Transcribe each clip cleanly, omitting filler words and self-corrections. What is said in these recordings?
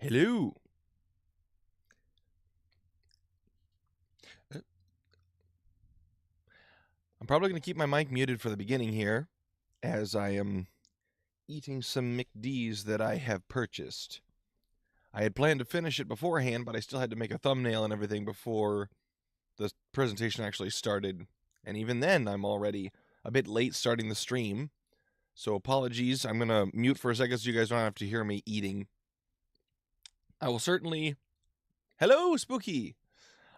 Hello. Uh, I'm probably going to keep my mic muted for the beginning here, as I am eating some McD's that I have purchased. I had planned to finish it beforehand, but I still had to make a thumbnail and everything before the presentation actually started. And even then, I'm already a bit late starting the stream. So apologies. I'm going to mute for a second so you guys don't have to hear me eating. I will certainly... Hello, Spooky!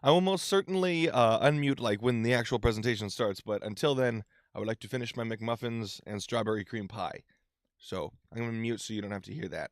I will most certainly unmute like when the actual presentation starts, but until then, I would like to finish my McMuffins and strawberry cream pie. So I'm going to mute so you don't have to hear that.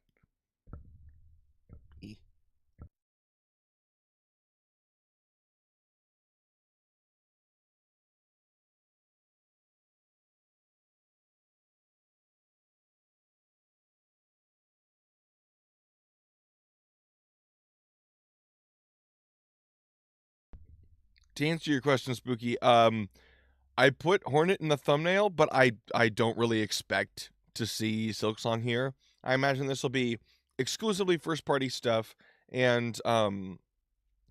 To answer your question, Spooky, I put Hornet in the thumbnail, but I don't really expect to see Silksong here. I imagine this will be exclusively first-party stuff and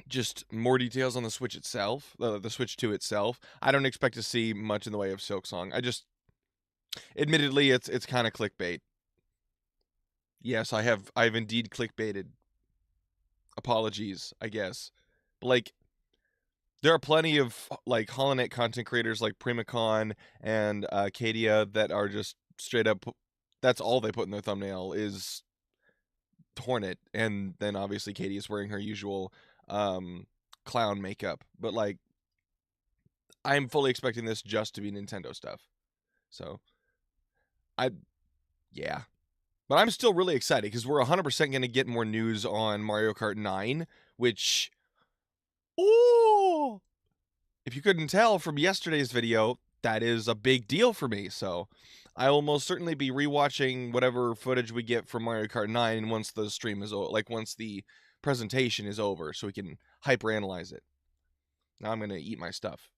just more details on the Switch itself, the Switch 2 itself. I don't expect to see much in the way of Silksong. Admittedly, it's kind of clickbait. Yes, I've indeed clickbaited. Apologies, I guess. But, like, there are plenty of like HoloNet content creators like Primacon and Kadia that are just straight up. That's all they put in their thumbnail is Hornet, and then obviously Katie is wearing her usual clown makeup. But like, I'm fully expecting this just to be Nintendo stuff. So, yeah. But I'm still really excited because we're 100% going to get more news on Mario Kart 9, which, oh, if you couldn't tell from yesterday's video, that is a big deal for me. So I will most certainly be rewatching whatever footage we get from Mario Kart 9 once the stream is over, like once the presentation is over, so we can hyper-analyze it. Now I'm going to eat my stuff.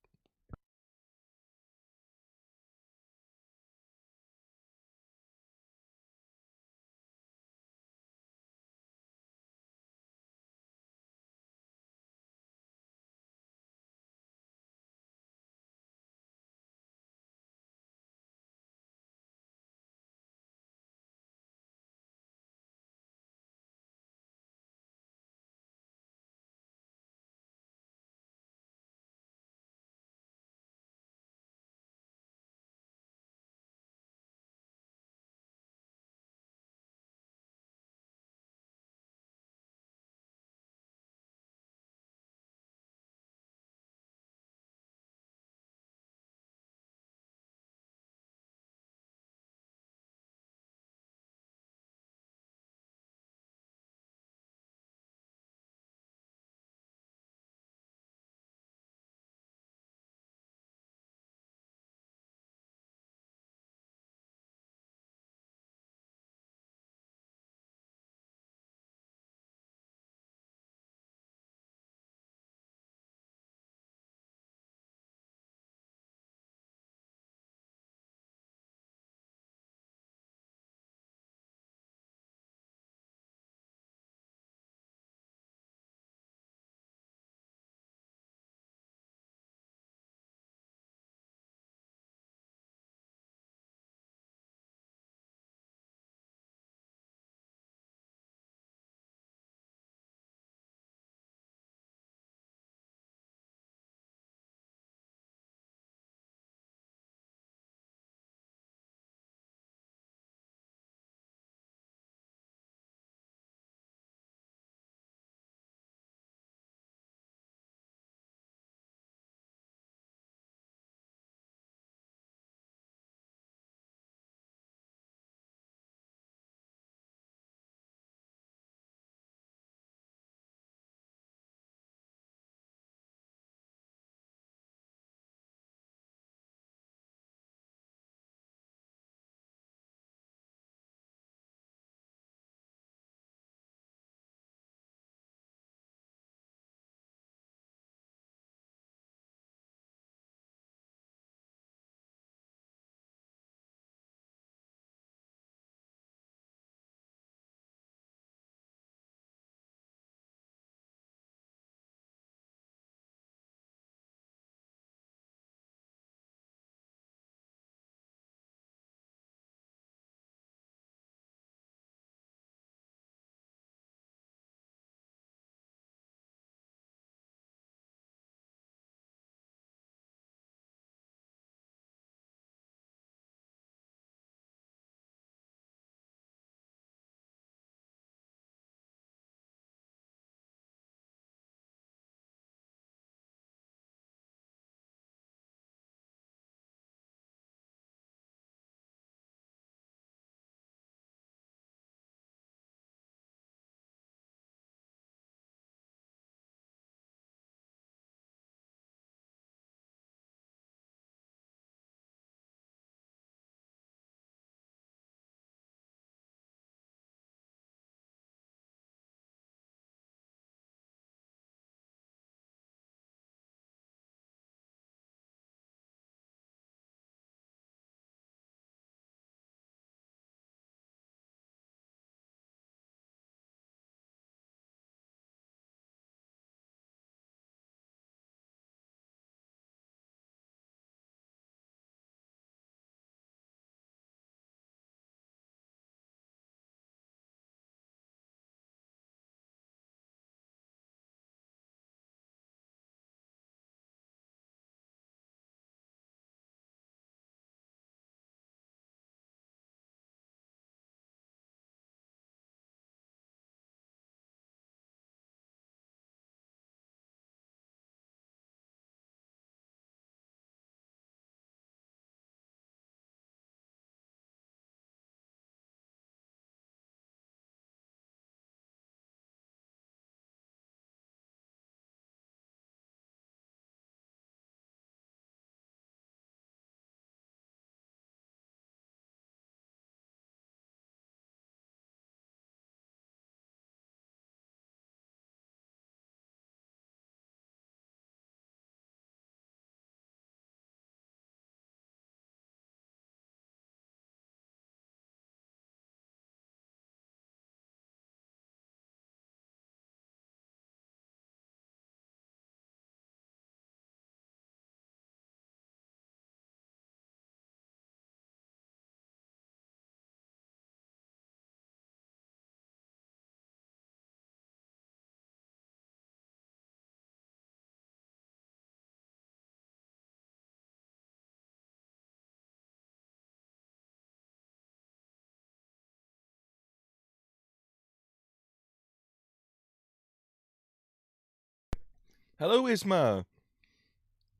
Hello, Isma.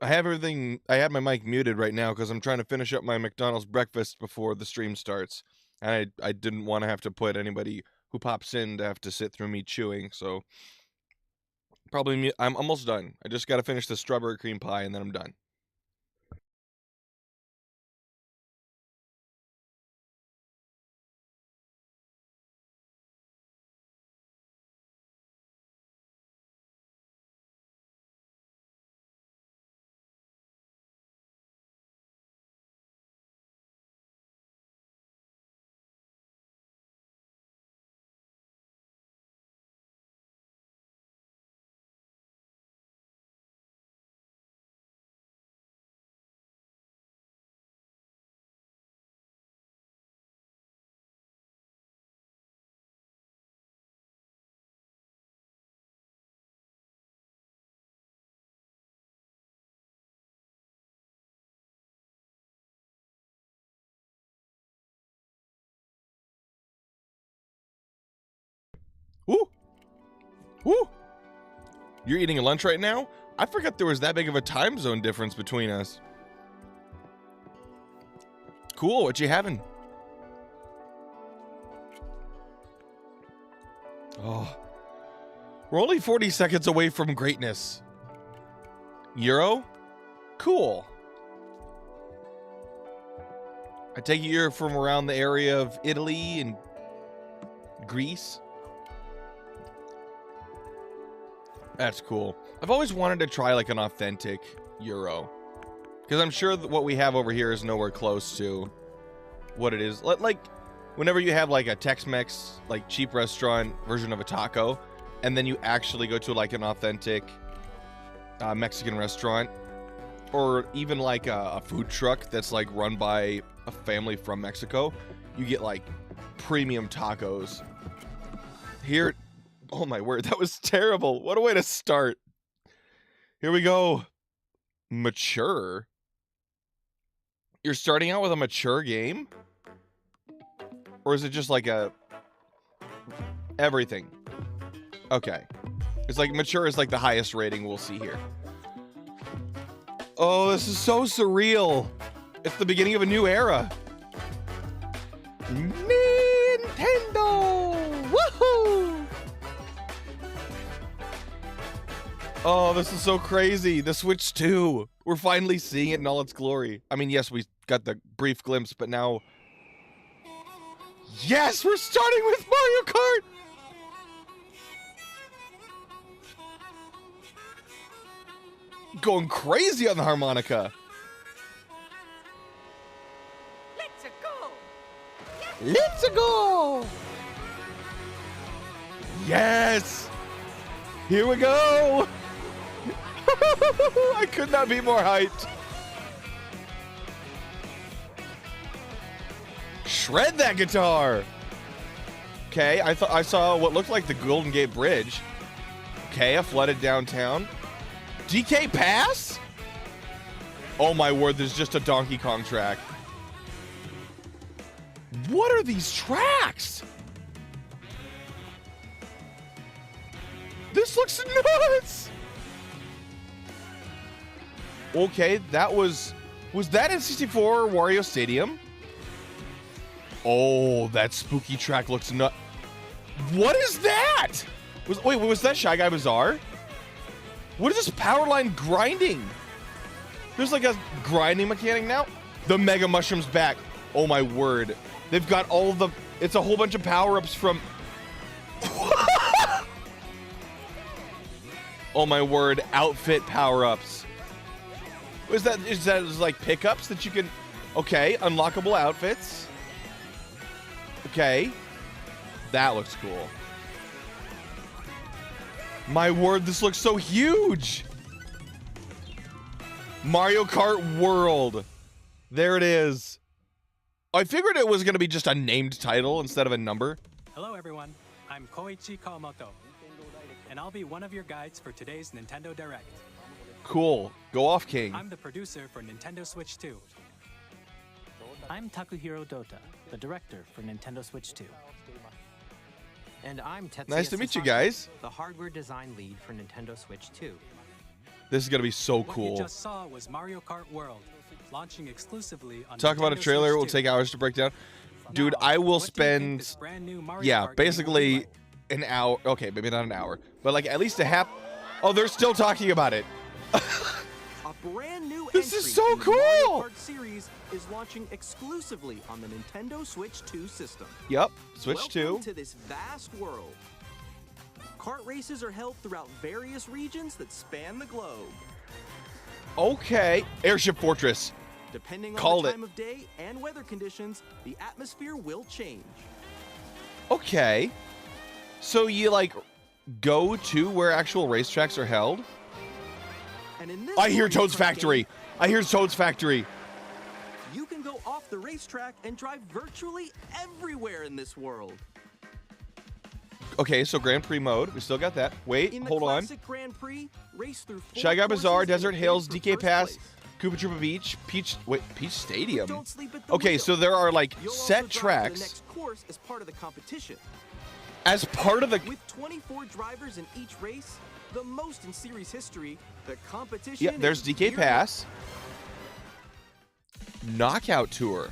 I have everything. I had my mic muted right now because I'm trying to finish up my McDonald's breakfast before the stream starts. And I didn't want to have to put anybody who pops in to have to sit through me chewing, so probably I'm almost done. I just got to finish the strawberry cream pie and then I'm done. Woo! Woo! You're eating lunch right now? I forgot there was that big of a time zone difference between us. Cool, what you having? Oh. We're only 40 seconds away from greatness. Euro? Cool. I take it you're from around the area of Italy and Greece? That's cool. I've always wanted to try like an authentic Euro. Because I'm sure that what we have over here is nowhere close to what it is. Like, whenever you have like a Tex-Mex, like cheap restaurant version of a taco, and then you actually go to like an authentic Mexican restaurant, or even like a food truck that's like run by a family from Mexico, you get like premium tacos. Here, oh my word, that was terrible. What a way to start. Here we go. Mature. You're starting out with a mature game? Or is it just like a everything? Okay. It's like mature is like the highest rating we'll see here. Oh, this is so surreal. It's the beginning of a new era. Nintendo! Woohoo! Oh, this is so crazy. The Switch 2. We're finally seeing it in all its glory. I mean, yes, we got the brief glimpse, but now... Yes, we're starting with Mario Kart! Going crazy on the harmonica. Let's go! Let's go! Yes! Here we go! I could not be more hyped. Shred that guitar! Okay, I saw what looked like the Golden Gate Bridge. Okay, a flooded downtown. DK Pass? Oh my word, there's just a Donkey Kong track. What are these tracks? This looks nuts! Okay, that was that in 64 Wario Stadium? Oh, that spooky track looks nuts. What is that? Wait, was that Shy Guy Bazaar? What is this power line grinding? There's like a grinding mechanic now? The Mega Mushroom's back. Oh my word. They've got all the... It's a whole bunch of power-ups from... Oh my word. Outfit power-ups. Is that like pickups that you can... Okay, unlockable outfits. Okay. That looks cool. My word, this looks so huge! Mario Kart World. There it is. I figured it was going to be just a named title instead of a number. Hello everyone, I'm Koichi Kawamoto, and I'll be one of your guides for today's Nintendo Direct. Cool. Go off, King. I'm the producer for Nintendo Switch 2. I'm Takuhiro Dota, the director for Nintendo Switch 2. And I'm Tetsuya Nice to meet you Sasaki, guys. the hardware design lead for Nintendo Switch 2. This is gonna be so What you cool. just saw was Mario Kart World, launching exclusively on Talk about a Nintendo trailer. Switch Will 2. take hours to break down. Dude, Now, I will what do you think spend, this brand new Mario yeah, Kart game will be basically like? an hour. Okay, maybe not an hour, but like at least a half. Oh, they're still talking about it. A brand new This entry is so in the Mario cool! Kart series is launching exclusively on the Nintendo Switch 2 system. Yep, Switch Welcome 2. to this vast world. Kart races are held throughout various regions that span the globe. Okay, Airship Fortress. Depending on Called the it. time of day and weather conditions, the atmosphere will change. Okay, so you like go to where actual racetracks are held? And in this I hear Mario Toad's Kart Factory. game, I hear Toad's Factory. you can go off the racetrack and drive virtually everywhere in this world. Okay, so Grand Prix mode. We still got that. Wait, In the hold on. classic Grand Prix, race through four Shy Guy courses Bazaar, and Desert bid Hills, for DK first Pass, place. Koopa Troopa Beach, Peach Stadium. Don't sleep at the Okay, wheel. so there are like You'll also set drive to the tracks next course as part of the competition. as part of the. With 24 drivers in each race, the most in series history, the competition. Yep, there's is DK geared up. Pass. Knockout Tour.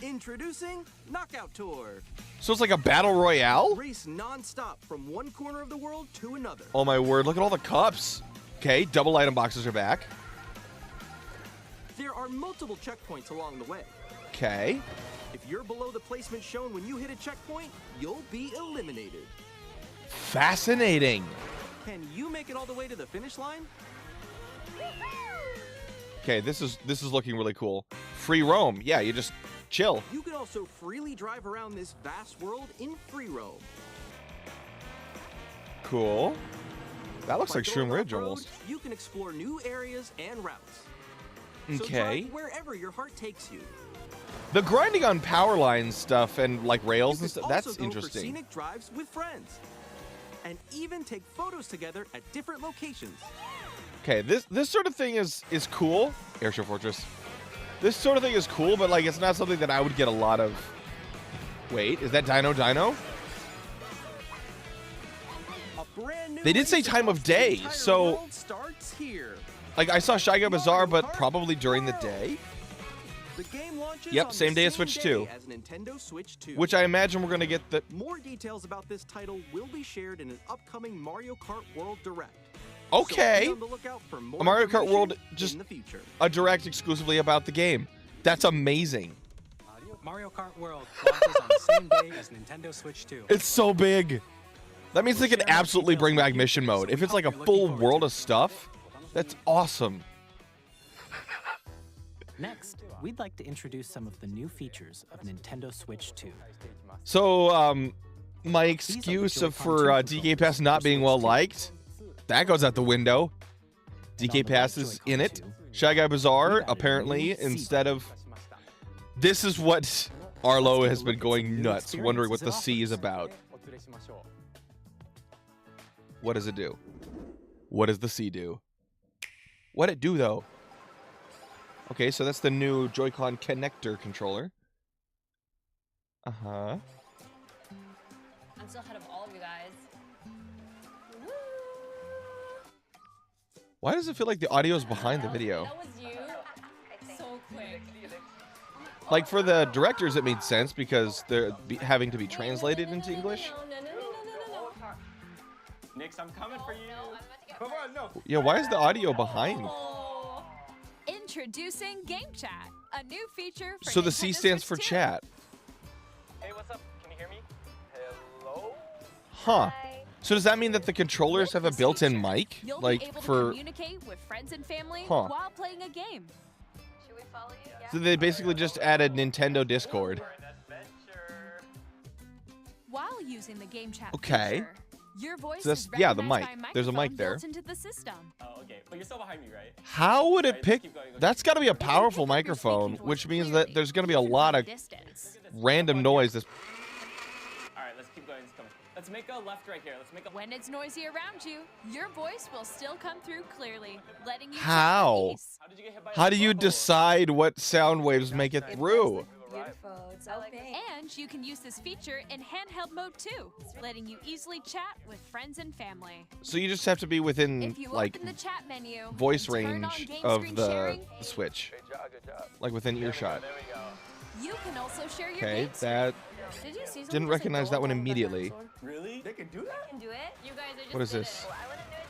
Introducing Knockout Tour. So it's like a battle royale? Race non-stop from one corner of the world to another. Oh my word, look at all the cups. Okay, double item boxes are back. There are multiple checkpoints along the way. Okay. If you're below the placement shown when you hit a checkpoint, you'll be eliminated. Fascinating. Can you make it all the way to the finish line? Okay, this is looking really cool. Free roam. Yeah, you just chill. You can also freely drive around this vast world in free roam. Cool. That looks By like going Shroom Ridge off-road, almost. You can explore new areas and routes. So Okay. drive wherever your heart takes you. The grinding on power lines stuff and like rails You and can stuff, also that's go for interesting. scenic drives with friends. And even take photos together at different locations. Okay, this sort of thing is cool. Airship Fortress. This sort of thing is cool, but like it's not something that I would get a lot of. Wait, is that Dino? A brand new They did say race time of across the day, entire so- world starts here. Like I saw Shy Guy Bazaar, but Mario Kart probably during the World. day, The game launches Yep, on the same day as Switch 2. as Nintendo Switch 2. which I imagine we're gonna get the. More details about this title will be shared in an upcoming Mario Kart World Direct. So Okay, be on the lookout for more A Mario Kart information World just- in the future. a direct exclusively about the game. That's amazing. Mario Kart World launches on the same day as Nintendo Switch 2. It's so big. That means they can absolutely bring back mission mode. If it's like a full world of stuff, that's awesome. Next, we'd like to introduce some of the new features of Nintendo Switch 2. So, my excuse for DK Pass not being well liked, that goes out the window. DK Pass is in it. Shy Guy Bazaar, apparently, instead of... This is what Arlo has been going nuts, wondering what the C is about. What does it do? What does the C do? What'd it do, though? Okay, so that's the new Joy-Con connector controller. Uh-huh. I'm still ahead of all of you guys. Why does it feel like the audio is behind the video? That was you. So quick. Like, for the directors, it made sense because they're having to be translated into English. No. Nix, I'm coming for you. Come on, no. Yeah, why is the audio behind? Oh. Introducing Game Chat, a new feature for So the C Nintendo stands Switch for 2. chat. Hey, what's up? Can you hear me? Hello? Huh. So does that mean that the controllers have a built-in mic? You'll be Like, able to for... communicate with friends and family Huh. while playing a game. Should we follow you? Yeah. So they basically just added Nintendo Discord. For an adventure. While using the Game Chat Okay. feature, your voice So that's- is yeah, the recognized mic. by There's a mic microphone there. built into the system. Oh, okay. But you're still behind me, right? How would it Alright, let's pick... keep going. That's got to be a powerful Pick up your microphone, speaking voice which means clearly, that there's going to be a even lot from of a distance. random noise. That's... Alright, let's keep going. Let's make a left right here. Let's make a... When it's noisy around you, your voice will still come through clearly, letting you How? take peace. How did you get hit by a How do you bubble? decide what sound waves make it through? beautiful. It's so pink. And you can use this feature in handheld mode too, letting you easily chat with friends and family. So you just have to be within If you like open the chat menu, voice and turn on range game of screen the sharing, Switch, like within earshot. you can also share your Okay, games. that Did you see something didn't just recognize that one adorable with immediately. dinosaur? Really? They can do that? Can do it? You guys are just What is did this? it. Oh, I want to do it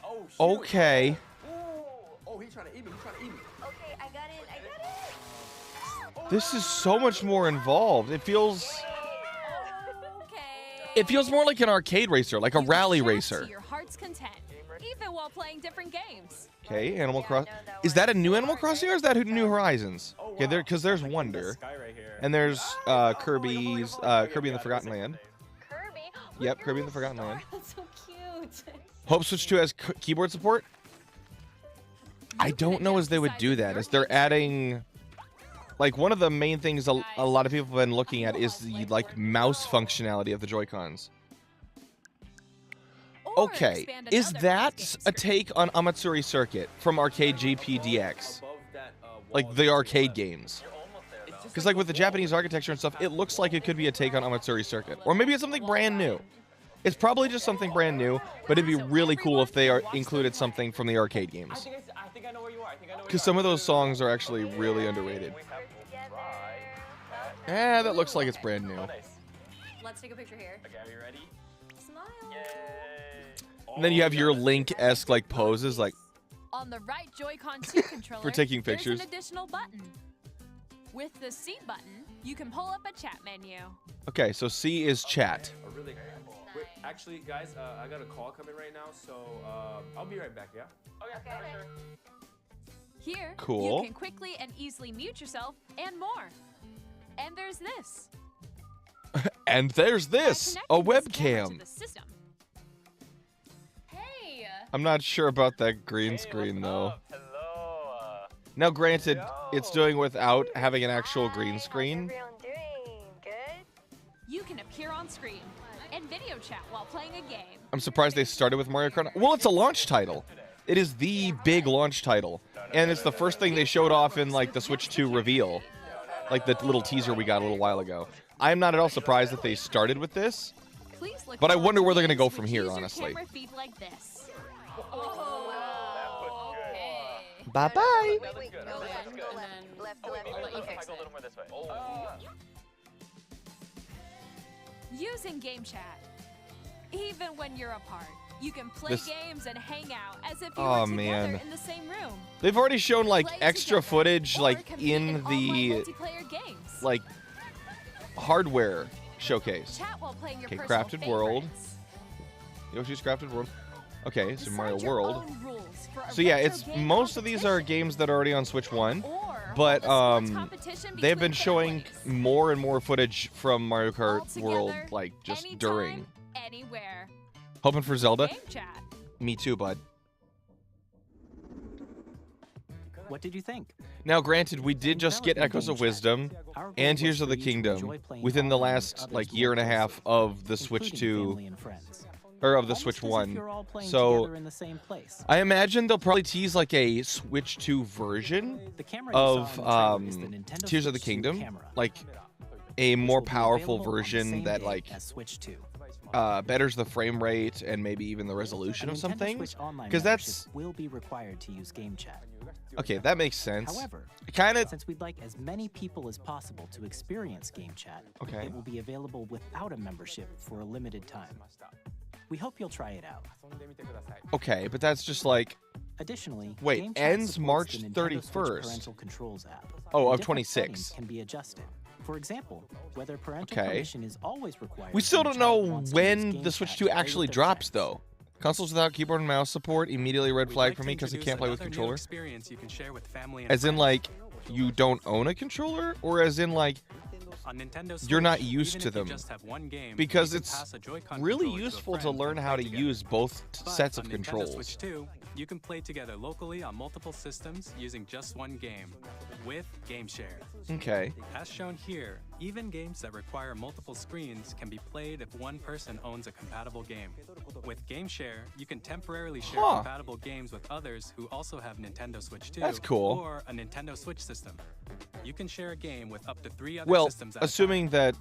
too. Oh, shoot. Okay. Oh, he's trying to eat me. He's trying to eat me. Okay, I got it. I got it. This is so much more involved. It feels Okay. more like an arcade racer, like a You can rally chat racer. To your heart's content, even while playing different games. Okay, Animal Crossing. Is that a new Animal Crossing or is that New Horizons? Okay, because there's Wonder, Sky right here. and there's Kirby's Kirby in the Forgotten Land. Kirby. Yep, Kirby in the Forgotten Land. That's so cute. Hope Switch 2 has keyboard support. I don't know as they would do that, as they're adding. Like, one of the main things a lot of people have been looking at is the like mouse functionality of the Joy-Cons. Or Okay, expand is another that game a take on Amatsuri Circuit from Arcade GPDX? Like the arcade games? Because like with the Japanese architecture and stuff, it looks like it could be a take on Amatsuri Circuit. Or maybe it's something brand new. It's probably just something brand new, but it'd be really cool if they included something from the arcade games. I think I know where you are. I think I know where you are. Because some of those songs are actually really underrated. That looks like it's brand new. Let's take a picture here. Okay, are you ready? Smile. And then you have your Link-esque like poses, like On the right Joy-Con 2 controller, For taking pictures. there's an additional button. With the C button, you can pull up a chat menu. okay, so C is chat. Really? Wait, actually, guys, I got a call coming right now, so I'll be right back, yeah? Okay, for sure. Here, Cool. you can quickly and easily mute yourself and more. And there's this. And there's this, By a connecting this camera to webcam. the system, Hey. I'm not sure about that green screen though. Hello. Now, granted, it's doing without having an actual green screen. Everyone doing good? you can appear on screen and video chat while playing a game. I'm surprised they started with Mario Kart. Well, it's a launch title. It is the big launch title, and it's the first thing they showed off in like the Switch 2 reveal, like the little teaser we got a little while ago. I am not at all surprised that they started with this. Please look But I forward wonder to where they're gonna games go which from here, use your honestly. camera feed like this. Okay. Bye bye. Wait, Go go in, left, and go left, then- left, Oh, wait, left. I'll let you If fix I go a it. little more this way. Using game chat. Even when you're apart, you can play This- games and hang out as if you Oh, were together man. in the same room. They've already shown like Play extra together, footage or like compete in online the multiplayer games. like hardware showcase. Chat while playing your Okay, personal Crafted World. favorites. Yoshi's Crafted World. Okay, so Decide Mario your World. own rules for a So yeah, retro it's game most of these are competition. games that are already on Switch 1, Or but hold a sports competition they've between been showing families. more and more footage from Mario Kart All World, together, like just anytime, during. anywhere. Hoping for Zelda. Game chat. Me too, bud. What did you think? Now, granted, we did just get Echoes of Wisdom Our goal and was Tears of for the you to Kingdom enjoy playing within the online with last others like year and a locally, half of the Switch including 2 family and friends. or of the Almost Switch as if 1. you're all playing So together in the same place. I imagine they'll probably tease like a Switch 2 version The camera you saw of in the trailer is the Nintendo Tears of the Switch 2 Kingdom, camera, like a which more will be powerful available on the version same that day like as Switch 2. betters the frame rate and maybe even the A resolution of some Nintendo things. Switch Online Because membership that's will be required to use game chat. okay. That makes sense. However, Kind of. since we'd like as many people as possible to experience game chat, Okay. it will be available without a membership for a limited time. We hope you'll try it out. Okay, but that's just like Additionally, Wait, Game Chat ends supports March the Nintendo 31st. Switch Parental Controls app. Oh, and of different 26. settings can be adjusted. For example, whether parental Okay. permission is always required. we still when a don't child know wants to use when Game the Switch Chat 2 to play with actually their drops, friends. though. Consoles without keyboard and mouse support immediately red We'd flag like for to me because I introduce can't play with another new controller. experience you can share with family and As in, friends. like, you don't own a controller, or as in, like, On Nintendo Switch, you're not used even to if you them. just have one game, Because you can it's pass a Joy-Con really controller to a useful to friend learn and how play to together. use both But sets of on Nintendo controls. Switch 2, You can play together locally on multiple systems using just one game with GameShare. Okay. As shown here, even games that require multiple screens can be played if one person owns a compatible game. With GameShare, you can temporarily share compatible games with others who also have Nintendo Switch 2 That's cool. or a Nintendo Switch system. You can share a game with up to 3 other systems at assuming a time. that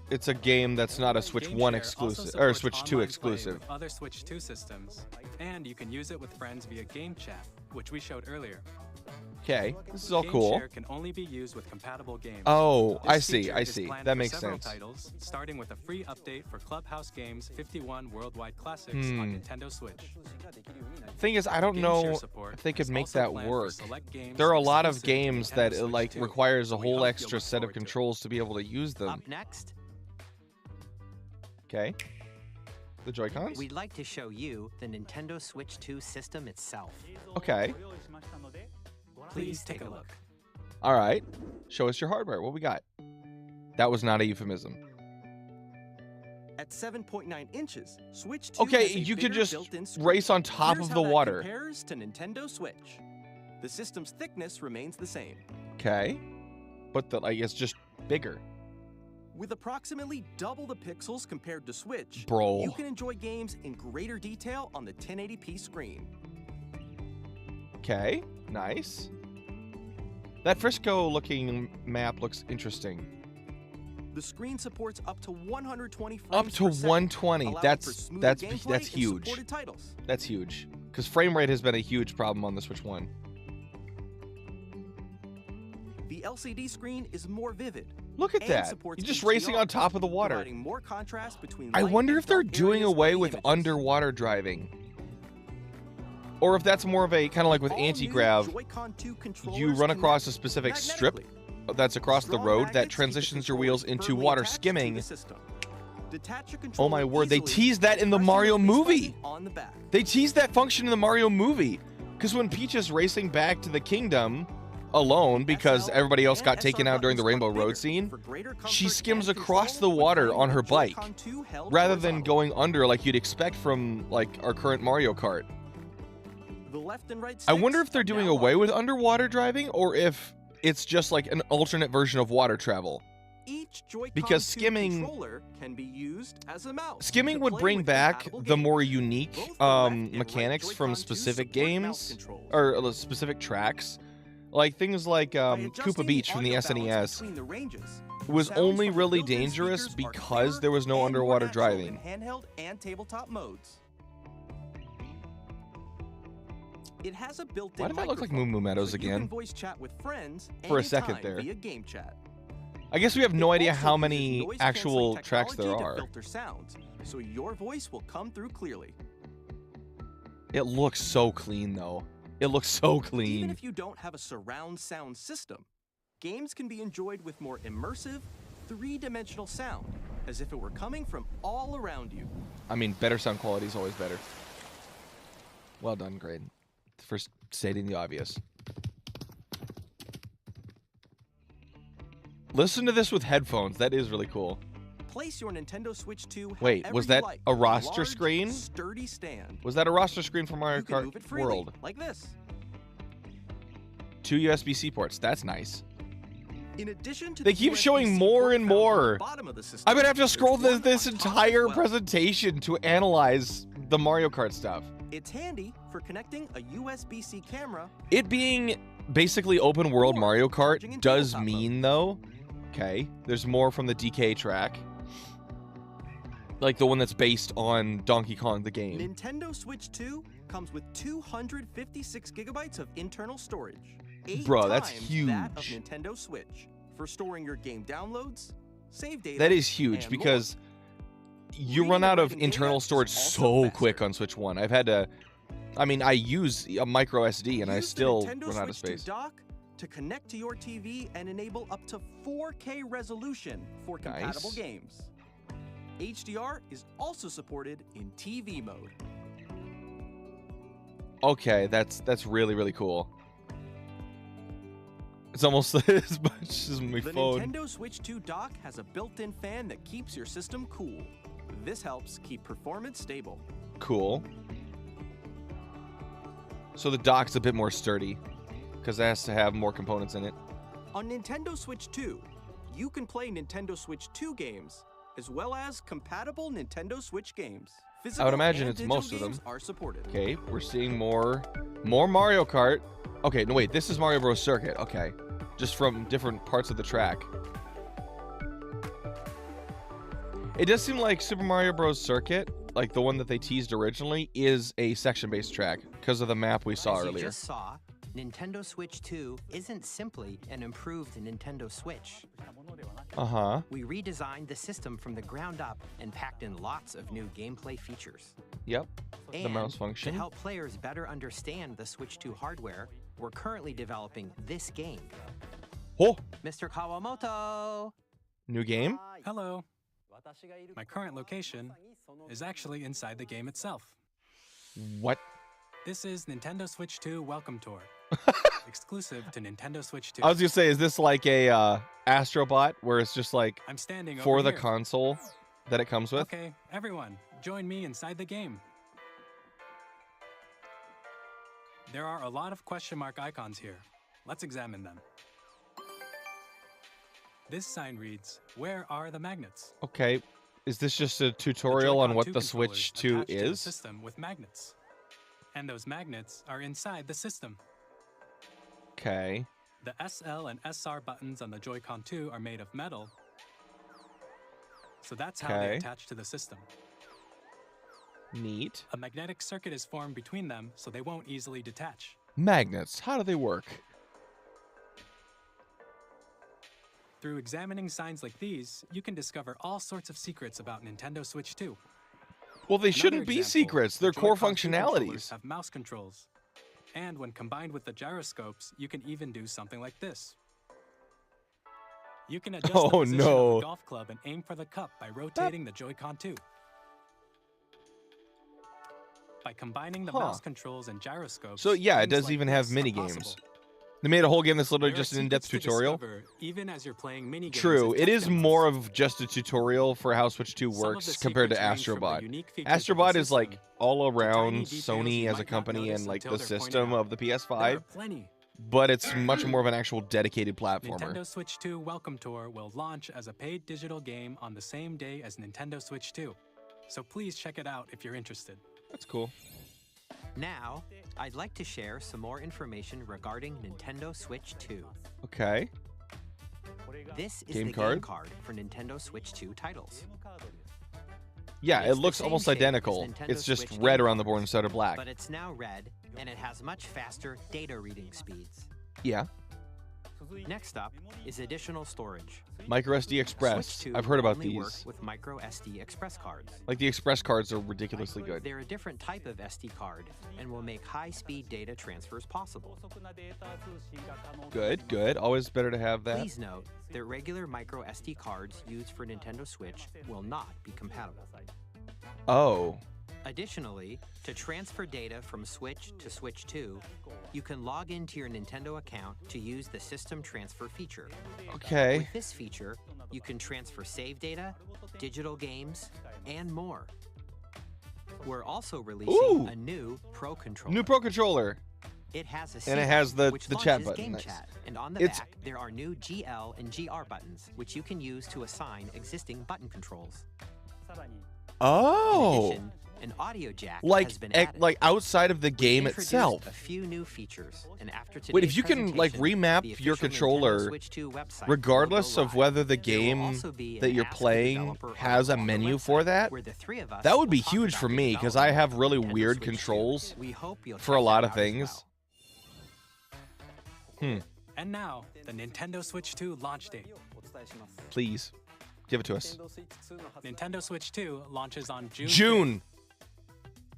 it's a game that's not a Switch 1 exclusive or Switch 2 exclusive. With other Switch 2 systems, and you can use it with friends via game chat, which we showed earlier. Okay, this is all cool. GameShare can only be used with compatible games. Oh, This I see, feature I is see. planned That for makes several sense. Titles, starting with a free update for Clubhouse Games 51 Worldwide Classics on Nintendo Switch. Thing is, I don't know GameShare support if they could is make also that planned for work. select games There are a lot of exclusive to games Nintendo that Switch like 2, requires a so we whole hope you'll extra look set of forward to it. controls to be able to use them. Up next, Okay. The Joy-Cons? we'd like to show you the Nintendo Switch 2 system itself. Okay. Please take a look. All right. Show us your hardware. What we got? That was not a euphemism. At 7.9 inches, Switch 2 Okay, has a you could bigger just built-in screen. race on top Here's of how the that water. compares to Nintendo Switch. The system's thickness remains the same. Okay. But like it's just bigger. With approximately double the pixels compared to Switch, Bro. you can enjoy games in greater detail on the 1080p screen. Okay. Nice. That Frisco looking map looks interesting. The screen supports up to 120 frames Up to per second, 120. allowing for That's smoother that's gameplay that's in huge. supported titles. That's huge. Because frame rate has been a huge problem on the Switch 1. The LCD screen is more vivid. Look at and that. supports You're just HDR, racing on top of the water. providing more contrast between I light wonder and if they're dark doing areas of away the with images. underwater driving. Or if that's more of a kind of like with All new anti-grav, Joy-Con 2 you controllers run across a connect specific strip magnetically. that's across the Strong road magnets that keep the transitions your controllers wheels into firmly water attached to skimming. the system. Detach your Oh my controller word, they easily teased that in the by pressing Mario the space movie. button on the back. They teased that function in the Mario movie. Because when Peach is racing back to the kingdom alone because SL everybody else and got taken SR out during the buttons Rainbow are bigger Road scene, for greater she comfort skims and across the control when water playing on with her the bike Joy-Con 2 held rather than horizontally. going under like you'd expect from like our current Mario Kart. The left and right I wonder sticks if they're are doing now away locked. with underwater driving or if it's just like an alternate version of water travel. Each Joy-Con Because 2 skimming- controller can be used as a mouse. Skimming to would play bring with back compatible the games. more unique Both the left and right mechanics from Joy-Con 2 specific support mouse games controls. or specific tracks. Like things like By adjusting Koopa Beach from the audio balance SNES between the ranges, was sounds only from the really built-in dangerous speakers are because clearer there was no and more underwater natural driving. in handheld and tabletop modes. It has a built-in Why did that look like microphone, Moo Moo Meadows so you again? can voice chat with friends For a second anytime there. via game chat. I guess we have no It idea also how uses many noise-canceling actual tracks there technology are. to filter sounds, so your voice will come through clearly. It looks so clean though. It looks so Even clean. if you don't have a surround sound system, games can be enjoyed with more immersive, three-dimensional sound, as if it were coming from all around you. I mean, better sound quality is always better. Well done, Grade. For stating the obvious. Listen to this with headphones. That is really cool. Place your Nintendo Switch 2 Wait, however was you that like a on roster large, screen? Sturdy stand. Was that a roster screen for Mario You can move it Kart freely, World? like this. 2 USB-C ports. That's nice. In addition to They the keep USB-C showing more port and found on the more. bottom of the system, I'm gonna have to there's scroll one this on top as entire well. presentation to analyze the Mario Kart stuff. It's handy for connecting a USB-C camera. It being basically open world Or Mario charging in Kart does tabletop mean though, okay, there's more from the DK track. Like the one that's based on Donkey Kong the game. Nintendo Switch 2 comes with 256 gigabytes of internal storage. 8 Bro, that's times huge. that of Nintendo Switch for storing your game downloads, save data. That is huge and because you Reading run and out of writing data internal is storage also so faster. quick on Switch 1. I've had to, I mean, I use a micro SD and I Use the still Nintendo run out of Switch 2 space. dock to connect to your TV and enable up to 4K resolution for compatible Nice. games. HDR is also supported in TV mode. Okay, that's really, really cool. It's almost as much as my The phone. Nintendo Switch 2 dock has a built-in fan that keeps your system cool. This helps keep performance stable. Cool. So the dock's a bit more sturdy because it has to have more components in it. On Nintendo Switch 2, you can play Nintendo Switch 2 games as well as compatible Nintendo Switch games. I would imagine and it's digital most of them. games are supported. Okay, we're seeing more Mario Kart. Okay, no wait, this is Mario Bros. Circuit. Okay, just from different parts of the track. It does seem like Super Mario Bros. Circuit, like the one that they teased originally, is a section-based track because of the map we saw As you earlier. just saw, Nintendo Switch 2 isn't simply an improved Nintendo Switch. Uh-huh. We redesigned the system from the ground up and packed in lots of new gameplay features. Yep. The And mouse function. to help players better understand the Switch 2 hardware, we're currently developing this game. Oh, Mr. Kawamoto! new game? Hello. My current location is actually inside the game itself. What? This is Nintendo Switch 2 Welcome Tour, exclusive to Nintendo Switch 2. I was gonna say, is this like a Astrobot where it's just like I'm standing for over the here. console that it comes with? Okay, everyone, join me inside the game. There are a lot of question mark icons here. Let's examine them. This sign reads, "Where are the magnets?" Okay, is this just a The tutorial on Joy-Con what 2 the Switch 2 controllers attached to the is? system with magnets. And those magnets are inside the system. Okay. The SL and SR buttons on the Joy-Con 2 are made of metal. So that's how Okay. they attach to the system. Neat. A magnetic circuit is formed between them so they won't easily detach. Magnets, how do they work? Through examining signs like these, you can discover all sorts of secrets about Nintendo Switch 2. Well, they Another shouldn't be example, secrets. the They're core Joy-Con 2 controllers functionalities. have mouse controls. And when combined with the gyroscopes, you can even do something like this. You can adjust the Oh, position no. of the golf club and aim for the cup by rotating the Joy-Con 2. By combining the Huh. mouse controls and gyroscopes, So yeah, it things does like even have this are mini games. possible. They made a whole game that's literally There are just an in-depth secrets to tutorial. discover, even as you're playing mini games True, and it tech is demos. more of just a tutorial for how Switch 2 Some of the works compared to secrets range from the Astrobot. unique features of the Astrobot is like system all tiny around details Sony you as a might not company notice and like until the they're pointed system out. of the There are PS5, plenty. but it's much more of an actual dedicated platformer. Nintendo Switch 2 Welcome Tour will launch as a paid digital game on the same day as Nintendo Switch 2. So please check it out if you're interested. That's cool. Now, I'd like to share some more information regarding Nintendo Switch 2. Okay. This is Game the card? game card for Nintendo Switch 2 titles. Yeah, It's it the looks same almost shape as identical. Nintendo It's just Switch red game around the board cards, instead of black. But it's now red, and it has much faster data reading speeds. Yeah. Next up is additional storage. Micro SD Express. Switch 2 I've heard about only work these. with micro SD Express cards. Like the Express cards are ridiculously good. They're a different type of SD card and will make high-speed data transfers possible. Good, good. Always better to have that. Please note that regular micro SD cards used for Nintendo Switch will not be compatible. Oh. Additionally, to transfer data from Switch to Switch 2, you can log into your Nintendo account to use the System Transfer feature. Okay. With this feature, you can transfer save data, digital games, and more. We're also releasing Ooh. a new Pro Controller. New Pro Controller. It has a And it C has the which chat launches button. Game Nice. Chat, and on the It's- back there are new GL and GR buttons, which you can use to assign existing button controls. Oh. In addition, an audio jack Like has been ec- added. like outside of the We've game introduced itself. A few new features, and after Wait, if today's you can like presentation, remap the your official Nintendo controller Switch 2 website regardless will go of live. whether the There will game also be that an you're Ask the playing Developer has a article on the menu for website, that, where the three of us that would be will talk huge about for the me because I development have of really Nintendo weird Switch 2. controls We hope you'll for a check lot that of out as things. well. And now, the Nintendo Switch 2 launch date. Please give it to us. Nintendo Switch 2 launches on June 5th. June.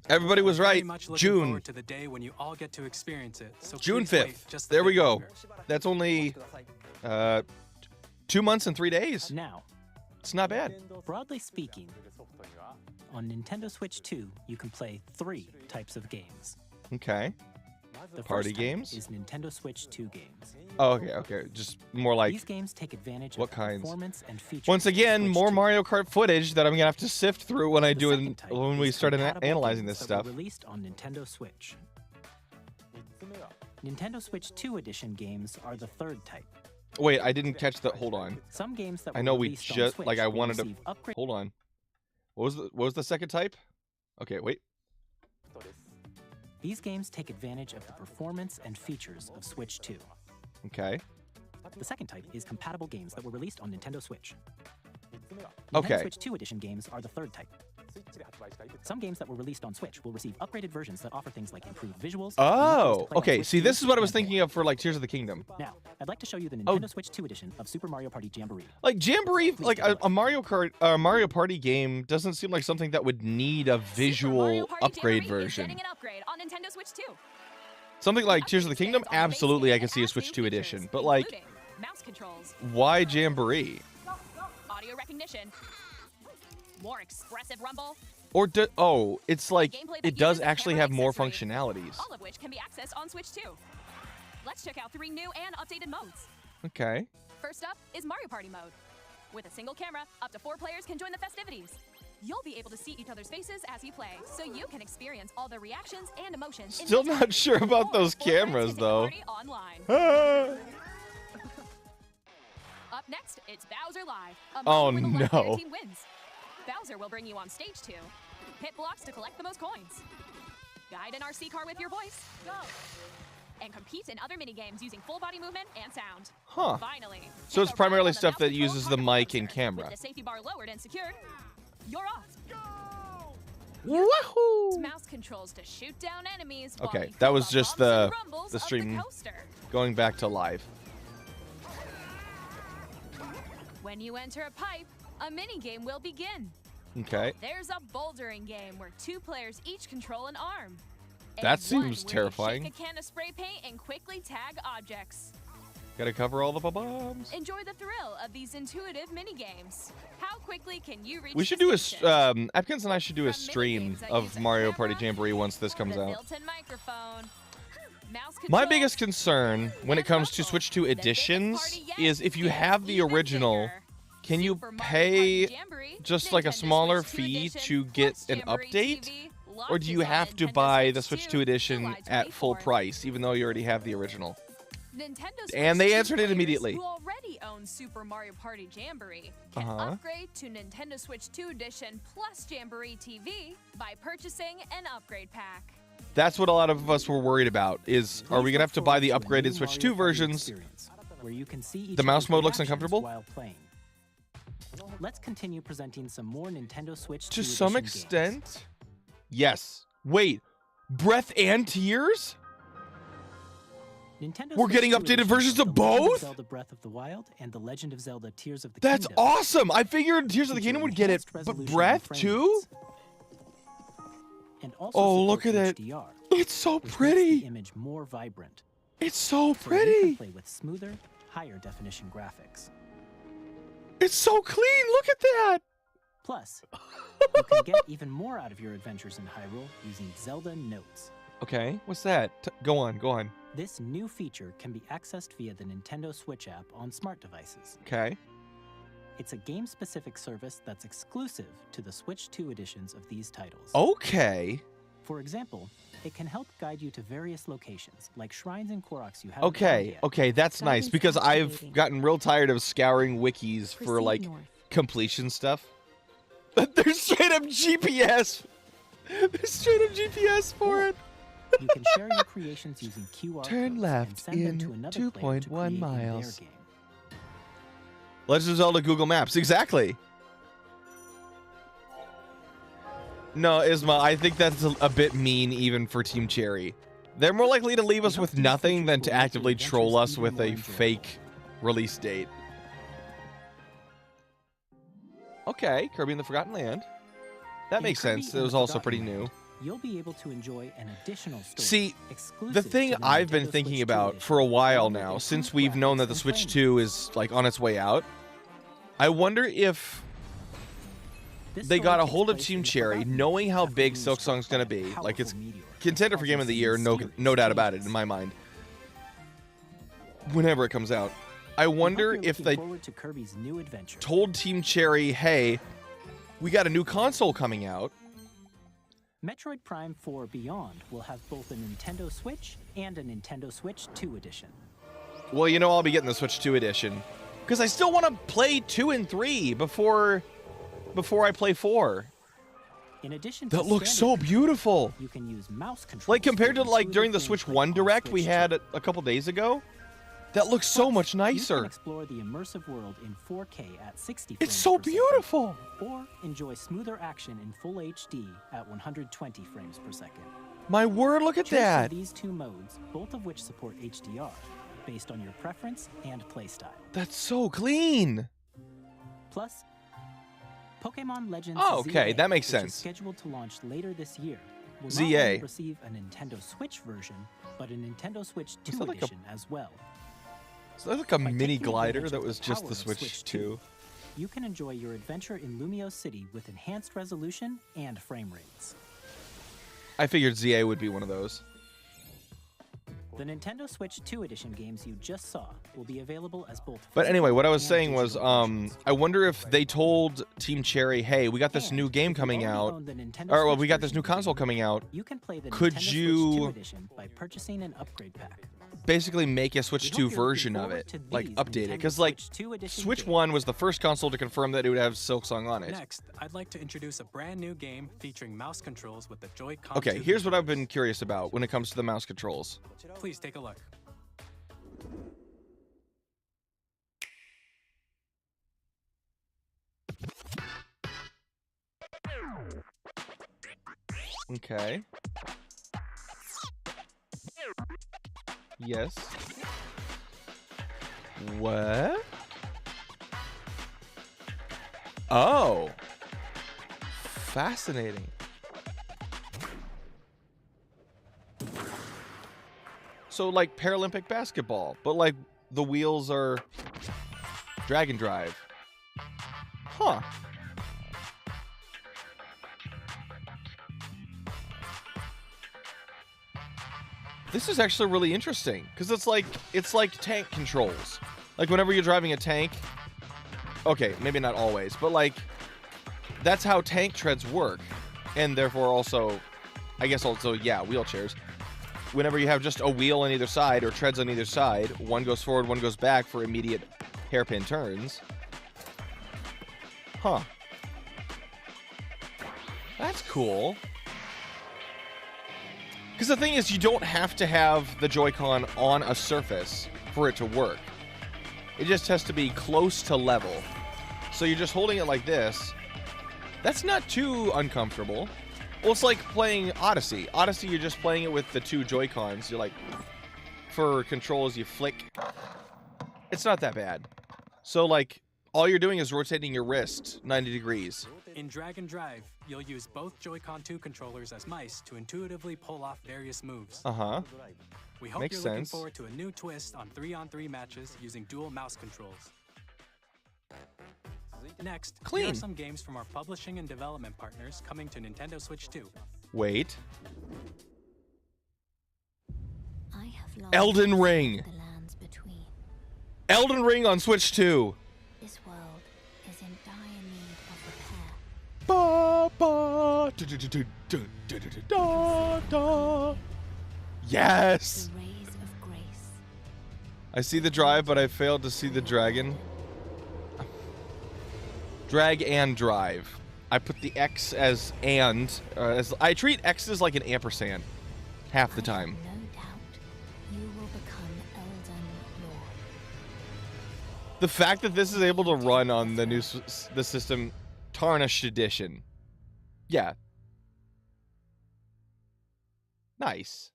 Everybody was Very right. much looking June. forward to the day when you all get to experience it. So June please wait 5th. just a There we bit go. longer. That's only 2 months and 3 days. Now, It's not bad. broadly speaking, on Nintendo Switch 2, you can play 3 types of games. Okay. The Party first type games? is Nintendo Switch 2 games. Oh, okay. Just more like, These games take advantage what of kinds? performance and features. once of again, Switch more 2. Mario Kart footage that I'm gonna have to sift through when I The do second it type when we is start compatible analyzing games this that were stuff. released on Nintendo Switch. Nintendo Switch 2 Edition games are the third type. Wait, I didn't catch the. Hold on. Some games that I were know we released on just Switch like I will wanted to. receive upgrade. Hold on. What was the second type? Okay, wait. These games take advantage of the performance and features of Switch 2. Okay. The second type is compatible games that were released on Nintendo Switch. Okay. Nintendo Switch 2 Edition games are the third type. Some games that were released on Switch will receive upgraded versions that offer things like improved visuals. Oh, okay. See, this is what I was and more. thinking of for like Tears of the Kingdom. Now, I'd like to show you the Oh. Nintendo Switch 2 Edition of Super Mario Party Jamboree. Like Jamboree, like a Mario Kart, Mario Party game doesn't seem like something that would need a Super visual Mario Party upgrade Jamboree is version. getting an upgrade on Nintendo Switch 2. Something like Tears of the Kingdom, Upgrades on the base absolutely, game I can and see a adds Switch new 2 features, edition. But like, including mouse controls, why Jamboree? audio recognition, more expressive rumble, Or it's like gameplay that it does uses actually camera have more accessories, functionalities. all of which can be accessed on Switch 2. Let's check out 3 new and updated modes. Okay. First up is Mario Party mode. With a single camera, up to 4 players can join the festivities. You'll be able to see each other's faces as you play, so you can experience all the reactions and emotions. in Still real time. not sure about Or those 4 friends cameras can take a though. party online. Ah. Up next, it's Bowser Live. A Oh, mode where the one player no. team wins. Bowser will bring you on stage 2. Hit blocks to collect the most coins. Guide an RC car with your voice. Go. And compete in other mini-games using full body movement and sound. Huh. Finally. So take it's a primarily ride on the stuff mouse that control uses car the with mic and Bowser. camera. With the safety bar lowered and secured, you're off. Woohoo! Mouse controls to shoot down enemies. Okay, while you that feel was just bumps and the rumbles the of stream coaster. going back to live. When you enter a pipe, a mini game will begin. Okay. There's a bouldering game where 2 players each control an arm. And That one seems where you terrifying. Shake a can of spray paint and quickly tag objects. Gotta cover all the bombs. Enjoy the thrill of these intuitive mini games. How quickly can you reach? We should the do a station? Apkinz and I should do a From stream mini-games that of use a Mario Party camera, Jamboree once this comes the out. built-in microphone, mouse My controls, biggest concern when it and comes to rumble. Switch 2 The biggest editions party yet is if you gets have the even original, bigger. can you Super Mario pay Party Jamboree, just like a Nintendo smaller Switch 2 fee edition, to get plus an Jamboree update? TV, Or do you launches on have to Nintendo buy the Switch 2 July edition at full 24th. price, even though you already have the original? Nintendo And Switch they 2 answered it players immediately. Who already own Super Mario Party Jamboree can Uh-huh. upgrade to Nintendo Switch 2 Edition plus Jamboree TV by purchasing an upgrade pack. That's what a lot of us were worried about, is are we Please going to have look to buy forward the to a upgraded new Switch Mario 2 Party versions? experience, where you can see each The mouse other's mode looks reactions uncomfortable? while playing. Let's continue presenting some more Nintendo Switch 2 To some Edition games. extent? Yes. Wait, Breath and Tears? Nintendo We're Switch getting 2 updated editions versions of The Legend both? Zelda Breath of the Wild and The Legend of Zelda Tears of the That's Kingdom. awesome! I figured Tears of the Kingdom would get it, Enhanced but resolution and Breath frame too? rates. And also Oh, look supports at it. HDR, It's so which makes pretty! the image more vibrant. It's so So you can pretty! play with smoother, higher definition graphics. It's so clean! Look at that! Plus, you can get even more out of your adventures in Hyrule using Zelda Notes. Okay, what's that? Go on, go on. This new feature can be accessed via the Nintendo Switch app on smart devices. Okay. It's a game-specific service that's exclusive to the Switch 2 editions of these titles. Okay. For example, it can help guide you to various locations, like shrines and Koroks you haven't found Okay, yet. okay, that's nice, Guidance because I've activating. gotten real tired of scouring wikis for, Proceed like, north. completion stuff. There's straight up GPS! There's straight up GPS for it! You can share your creations using QR Turn codes left and send them in to another player to 2.1 create in their miles. game. Legend of Zelda Google Maps, exactly. No, Isma, I think that's a bit mean even for Team Cherry. They're more likely to leave us We hope with these nothing features than will to make your actively adventures troll us even with more a enjoyable. fake release date. Okay, Kirby and the Forgotten Land. That In makes Kirby sense. and It was the also Forgotten pretty new. Land, You'll be able to enjoy an additional story. See, exclusive the to thing the I've been Nintendo thinking Switch 2 about edition, for a while along with now, improved since we've known that graphics the and Switch frame 2 rates. is like on its way out, I wonder if This they story got a takes hold of place Team in the Cherry, Forgotten knowing how after big being Silk struck Song's by gonna a be. Like, powerful it's meteor, contender for Game of the causing Year, no mysterious doubt about it, in changes. my mind. Whenever it comes out. I We hope wonder you're if looking they forward to Kirby's new adventure. told Team Cherry, hey, we got a new console coming out. Metroid Prime 4 Beyond will have both a Nintendo Switch and a Nintendo Switch 2 edition. Well, you know, I'll be getting the Switch 2 edition because I still want to play 2 and 3 before I play 4. In addition to that looks so beautiful. You can use mouse controls. Like compared to like during the Switch 1 Direct we had a couple days ago, that looks so much nicer. You can explore the immersive world in 4K at 60 frames It's so beautiful. Or enjoy smoother action in full HD at 120 frames per second. My word, look at that. Choose these two modes, both of which support HDR, based on your preference and playstyle. That's so clean. Plus, Pokemon Legends okay, ZA, that makes which sense. is scheduled to launch later this year, will ZA. not only receive a Nintendo Switch version, but a Nintendo Switch 2 that like edition as well. So that's like a By mini taking glider advantage that of was the just power the of Switch 2. You can enjoy your adventure in Lumio City with enhanced resolution and frame rates. I figured ZA would be one of those. The Nintendo Switch 2 edition games you just saw will be available as both. But anyway, what I was physical and saying was, digital versions. I wonder if they told Team Cherry, hey, we got this And new game if you coming already out, own the Nintendo or well, Switch we got this version new of the console game, coming out. You can play the Could Nintendo Switch you 2 edition by purchasing an upgrade pack. basically make a Switch We 2 hope you're looking version of forward it, to like these update it? Nintendo Because like Switch 2 edition Switch games. 1 was the first console to confirm that it would have Silksong on it. Next, I'd like to introduce a brand new game featuring mouse controls with the Joy-Con Okay, 2 here's what I've controllers. been curious about when it comes to the mouse controls. Please take a look. Okay. Yes. What? Oh. Fascinating. So like Paralympic basketball, but like the wheels are drag and drive. Huh. This is actually really interesting because it's like tank controls. Like whenever you're driving a tank, okay, maybe not always, but like that's how tank treads work, and therefore also, I guess also yeah, wheelchairs. Whenever you have just a wheel on either side or treads on either side, one goes forward, one goes back for immediate hairpin turns. Huh. That's cool. Because the thing is, you don't have to have the Joy-Con on a surface for it to work. It just has to be close to level. So you're just holding it like this. That's not too uncomfortable. Well, it's like playing Odyssey. Odyssey, you're just playing it with the two Joy-Cons. You're like, for controls, you flick. It's not that bad. So like, all you're doing is rotating your wrist 90 degrees. In Drag and Drive, you'll use both Joy-Con 2 controllers as mice to intuitively pull off various moves. Uh-huh. We hope Makes you're looking sense. forward to a new twist on 3-on-3 matches using dual mouse controls. Next, here Clean. are some games from our publishing and development partners coming to Nintendo Switch 2. Wait. I have long Elden Ring. the lands between. Elden Ring on Switch 2. This world is in dire need of repair. Ba, ba, da, da, da, da, da, da, da, da. Yes! The rays of grace. I see the drive, but I failed to see the dragon. Drag and drive. I put the X as and. As I treat X's like an ampersand. Half the time. No doubt you will become Elden Lord. The fact that this is able to run on the new the system Tarnished Edition. Yeah. Nice.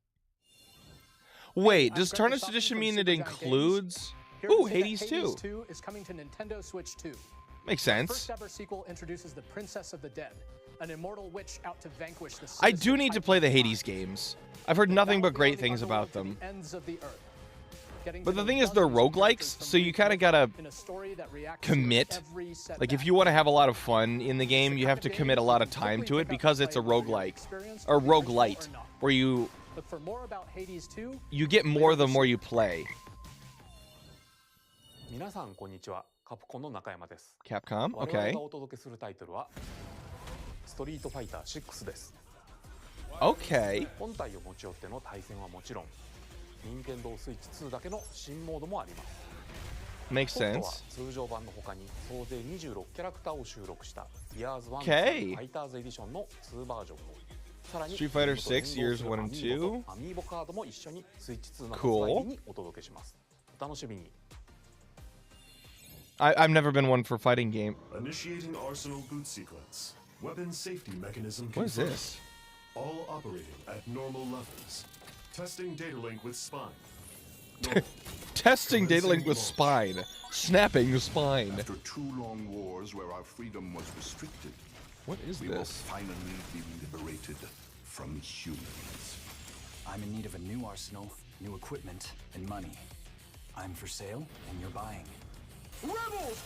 Wait, does Tarnished Edition mean it includes... Ooh, Hades 2. 2 is coming to Nintendo Switch 2. Makes The sense. first ever sequel introduces the Princess of the Dead, an immortal witch out to vanquish the I sinister do need to Titan play the of Hades Mind. games. I've heard nothing but great things about them. Ends of the earth. Getting But to the know thing is, they're dozens of characters roguelikes, from so you each kind of book gotta in a story that reacts to commit. every Like, if setback. you want to have a lot of fun in the game, you have to commit a lot of time to it because it's a roguelike. Or roguelite, where you But for more about Hades 2, get more the more you play. 皆さんこんにちは。カプコンの中山です。 Capcom? 我々 Okay. がお届けするタイトルはストリートファイター6です。Okay. 本体を持ち寄っての対戦はもちろん、任天堂スイッチ2だけの新モードもあります。 Makes コットは sense. 通常版の他に総勢26キャラクターを収録した Years 1 Okay. ファイターズエディションの2バージョンを、さらに Street Fighter 6 Years 1 and 2. アミーボカードも一緒にスイッチ2の発 Cool. 売日にお届けします。お楽しみに。I've never been one for fighting game. Initiating arsenal boot sequence. Weapon safety mechanism What is confirmed. this? All operating at normal levels. Testing data link with spine. Testing data link with spine. Snapping the spine. After 2 long wars where our freedom was restricted, what is we will this? finally be liberated from humans. I'm in need of a new arsenal, new equipment, and money. I'm for sale, and you're buying. Rebels!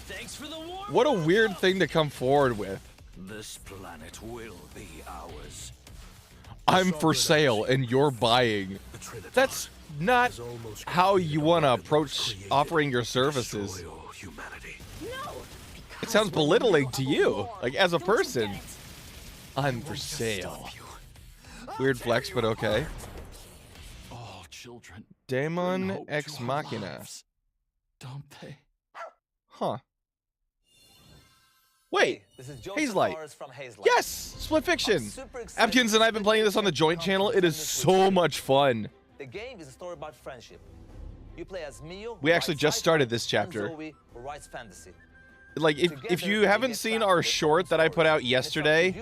Thanks for the warm. What a weird thing to come forward with. This planet will be ours. I'm for sale and you're buying. That's not how you want to approach offering your services. It sounds belittling to you, like as a person. I'm for sale. Weird flex, but okay. All children. Daemon Ex Machina. Don't they? Huh. Wait, this is Hazelight. From Hazelight. Yes, Split Fiction. Apkinz and I have been playing this on the joint channel. It is so much fun. The game is a story about friendship. You play as Mio. We actually just started this chapter. Zoe, who writes fantasy. Like, if you haven't seen our short that I put out yesterday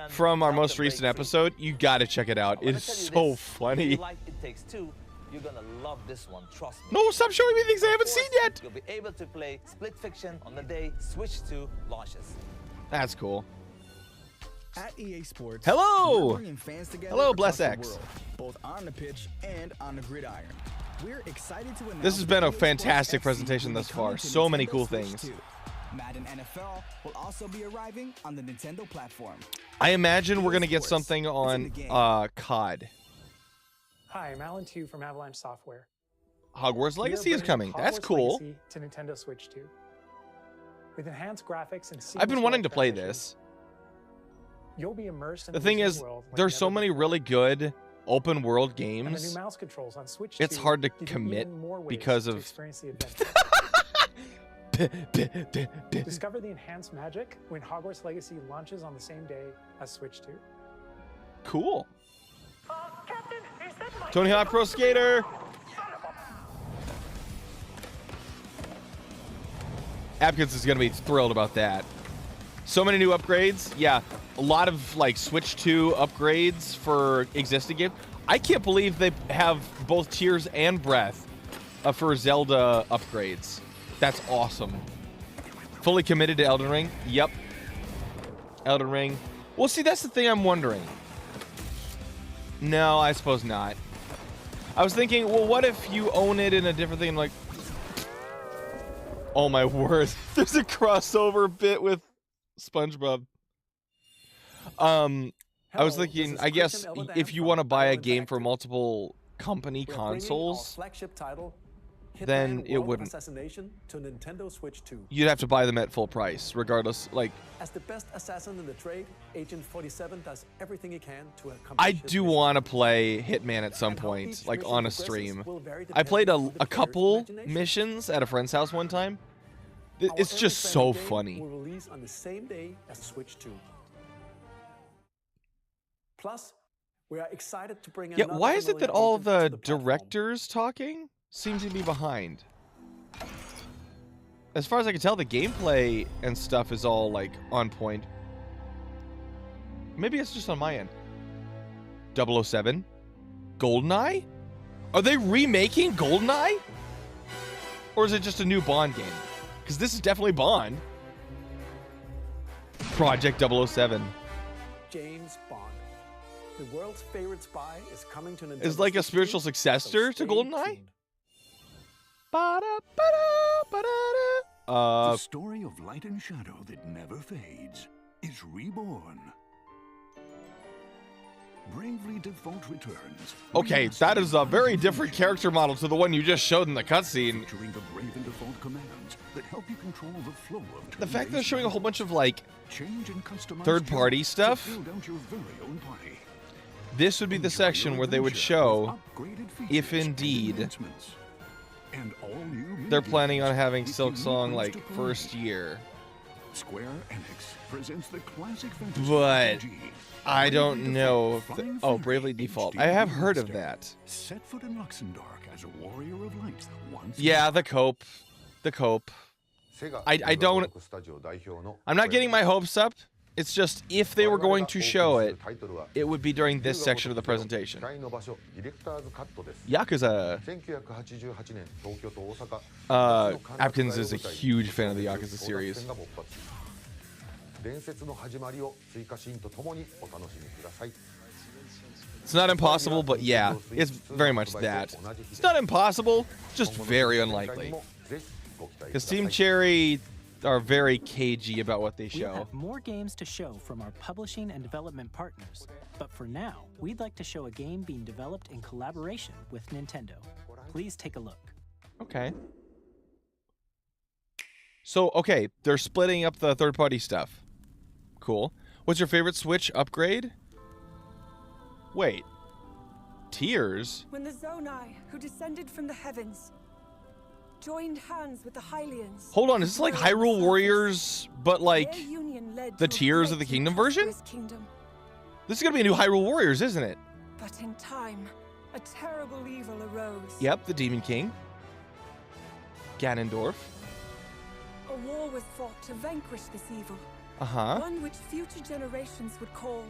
from our most recent episode, you gotta check it out. It is so funny. If you like It Takes Two, you're gonna love this one, trust me. No, stop showing me things I haven't seen yet. You'll be able to play Split Fiction on the day Switch 2 launches. That's cool. At EA Sports, hello. we're bringing fans together Hello, across Bless the X. world, both on the pitch and on the gridiron. We're excited to announce This has been a that EA Sports fantastic FC presentation will be thus far. coming to So many Nintendo cool Switch things. 2. Madden NFL will also be arriving on the Nintendo platform. I imagine we're gonna get something on COD. Hi, I'm Alan Tu from Avalanche Software. Hogwarts We are Legacy is bringing coming. That's Hogwarts cool. Legacy to Nintendo Switch 2. With enhanced graphics and I've been seamless wanting to world play transitions, this. You'll be immersed in The thing is, world like there's so never many really good open world before. And the new games. mouse controls on Switch It's 2 hard to give you commit even more ways because to of experience the adventure. Discover the enhanced magic when Hogwarts Legacy launches on the same day as Switch 2. Cool. Tony Hawk Pro Skater. Apkinz is gonna be thrilled about that. So many new upgrades. Yeah, a lot of like Switch 2 upgrades for existing games. I can't believe they have both Tears and Breath for Zelda upgrades. That's awesome. Fully committed to Elden Ring. Yep. Elden Ring. Well, see, that's the thing I'm wondering. No, I suppose not. I was thinking, well, what if you own it in a different thing? I'm like, oh my word. There's a crossover bit with SpongeBob. I was thinking, I guess if you want to buy a game for multiple company consoles, flagship title, then Hitman it World of wouldn't. Assassination to Nintendo Switch 2. You'd have to buy them at full price, regardless. Like, As the best assassin in the trade, Agent 47 does everything he can to accomplish I his do mission. want to play Hitman at some point, like on a stream. I played a couple missions at a friend's house one time. It's Our just so early friendly funny. game will release on the same day as Switch 2. Plus, we are excited to bring Yeah, another why is it familiar that all agent the to the platform. directors talking seem to be behind? As far as I can tell, the gameplay and stuff is all like on point. Maybe it's just on my end. 007? GoldenEye? Are they remaking GoldenEye? Or is it just a new Bond game? Because this is definitely Bond. Project 007. James Bond. The world's favorite spy is coming to Nintendo. Is like a Switch 2, spiritual successor to stay GoldenEye? tuned. The story of light and shadow that never fades is reborn. Bring Bravely Default returns. Okay, that is a very different character model to the one you just showed in the cutscene. Featuring the Brave and Default commands that help you control the flow of The fact they're showing a whole bunch of like change and customize third-party stuff. to build out your very own party. This would be the section where they would show if indeed And all new they're planning on having Silksong like first year. Square Enix presents the classic fantasy But RPG. I don't know if oh, Bravely Default. I have heard of that. Set foot in Luxembourg as a warrior of light. Yeah, the cope. The cope. I don't I'm not getting my hopes up. It's just if they were going to show it, it would be during this section of the presentation. Yakuza. Apkinz is a huge fan of the Yakuza series. It's not impossible, but yeah, it's very much that. It's not impossible, just very unlikely. Because Team Cherry are very cagey about what they We'll show. have more games to show from our publishing and development partners, but for now, we'd like to show a game being developed in collaboration with Nintendo. Please take a look. Okay. So, okay, they're splitting up the third-party stuff. Cool. What's your favorite Switch upgrade? Wait. Tears? When the Zonai, who descended from the heavens, joined hands with the Hylians. Hold on, is this like Hyrule Warriors, but like the Tears of the Kingdom version? This is gonna be a new Hyrule Warriors, isn't it? But in time, a terrible evil arose. Yep, the Demon King. Ganondorf. A war was fought to vanquish this evil. Uh-huh. One which future generations would call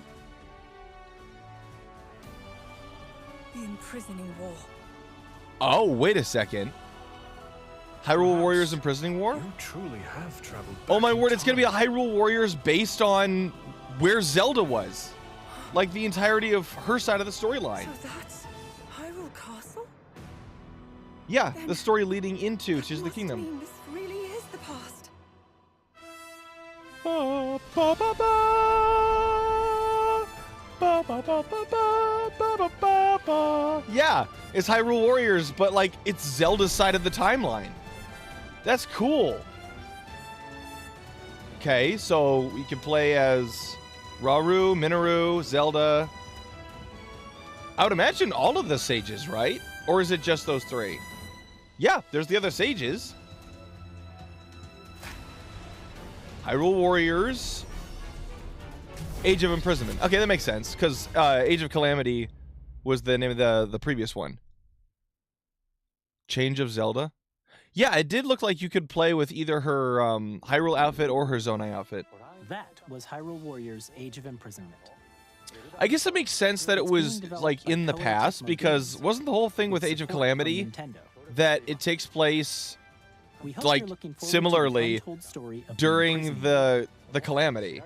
the Imprisoning War. Oh, wait a second. Hyrule Warriors Imprisoning War? You truly have traveled back Oh my in word, it's gonna be a time. Hyrule Warriors based on where Zelda was. Like the entirety of her side of the storyline. So that's Hyrule Castle? Yeah, Then the story leading into Tears of the Must Kingdom. mean this really is the past. Ba, ba, ba, ba. Ba, ba, ba, ba, ba, ba, ba, ba, ba. Yeah, it's Hyrule Warriors, but like it's Zelda's side of the timeline. That's cool. Okay, so we can play as Rauru, Minoru, Zelda. I would imagine all of the sages, right? Or is it just those three? Yeah, there's the other sages. Hyrule Warriors. Age of Imprisonment. Okay, that makes sense, because Age of Calamity was the name of the previous one. Change of Zelda. Yeah, it did look like you could play with either her Hyrule outfit or her Zonai outfit. That was Hyrule Warriors Age of Imprisonment. I guess it makes sense that it was like in the past, because wasn't the whole thing with Age of Calamity that it takes place like similarly during the Calamity,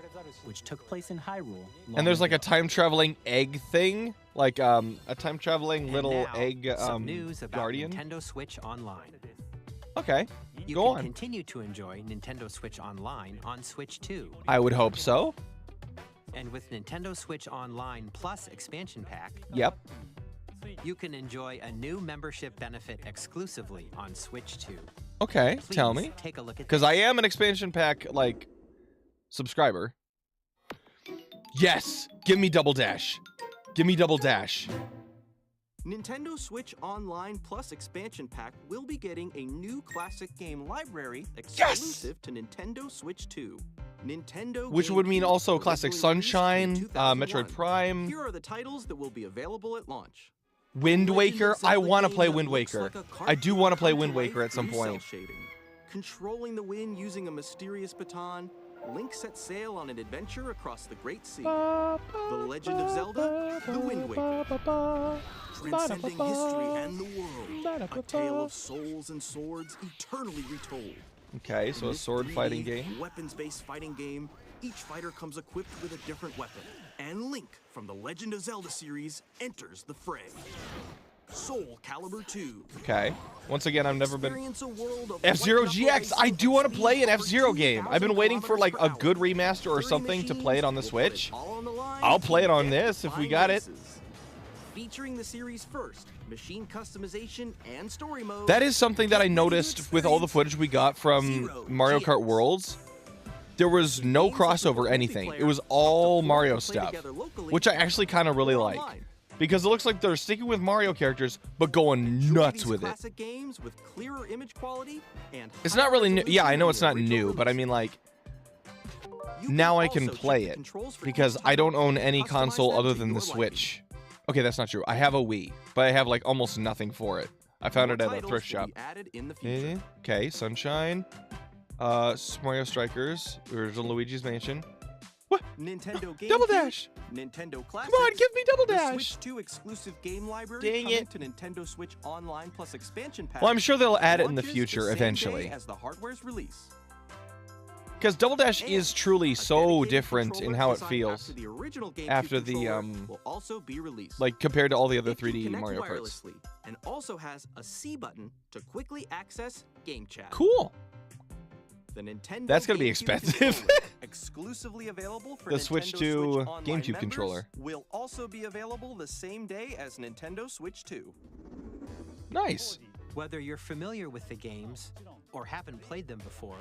which took place in Hyrule. and there's like a time traveling egg thing, like a time traveling little egg some news about guardian. Nintendo Switch Online. Okay, You go can on. continue to enjoy Nintendo Switch Online on Switch 2. I would hope so. And with Nintendo Switch Online Plus expansion pack, Yep. you can enjoy a new membership benefit exclusively on Switch 2. Okay, tell Please me. take a look at Because I am an expansion pack like subscriber. Yes, give me Double Dash. Give me Double Dash. Nintendo Switch Online Plus expansion pack will be getting a new classic game library exclusive to Nintendo Switch 2. Nintendo Which would mean GameCube also Classic originally released in Sunshine, 2001. Metroid Prime, Here are the titles that will be available at launch. Wind Waker. I want to play game Wind that looks Waker. like a I do cartoon want to play come Wind life Waker at some through cell point. shading. Controlling the wind using a mysterious baton, Link sets sail on an adventure across the Great Sea. The Legend of Zelda, The Wind Waker. Transcending history and the world. A tale of souls and swords eternally retold. Okay, so In a this sword 3D fighting game. Weapons-based fighting game. Each fighter comes equipped with a different weapon. And Link from the Legend of Zelda series enters the fray. Soul Calibur 2. Okay. Once again, I've never been... Experience a world of F-Zero white-knuckle GX! racing I do want to speed play an over F-Zero game. I've been waiting for like a good remaster or something to play it on the Switch. I'll play it on this if we got it. featuring the series' first machine customization and story mode. That is something that I noticed with all the footage we got from Mario Kart Worlds. There was no crossover anything. It was all Mario stuff, which I actually kind of really like. Because it looks like they're sticking with Mario characters, but going nuts with it. Classic games with clearer image quality and It's not really new. Yeah, I know it's not new, but I mean, like, now I can play it because I don't own any console other than the Switch. Okay, that's not true. I have a Wii, but I have like almost nothing for it. I found it at a thrift shop. Okay, Sunshine, Mario Strikers, original Luigi's Mansion. What? Nintendo Game Double Dash! Nintendo Classics. Come on, give me Double Dash! The Switch 2 exclusive game library Dang coming it. to Nintendo Switch Online Plus expansion pack. Well, I'm sure they'll add it in the launches future same eventually. day as the hardware's release. Because Double Dash is truly so different in how it feels After the original GameCube after the controller will also be released. like compared to all the other It can 3D connect Mario Karts. wirelessly and also has a C button to quickly access game chat. Cool. The Nintendo That's gonna be GameCube expensive. controller, exclusively available for The Nintendo Switch 2 Online GameCube members, controller. will also be available the same day as Nintendo Switch 2. Nice. Whether you're familiar with the games or haven't played them before,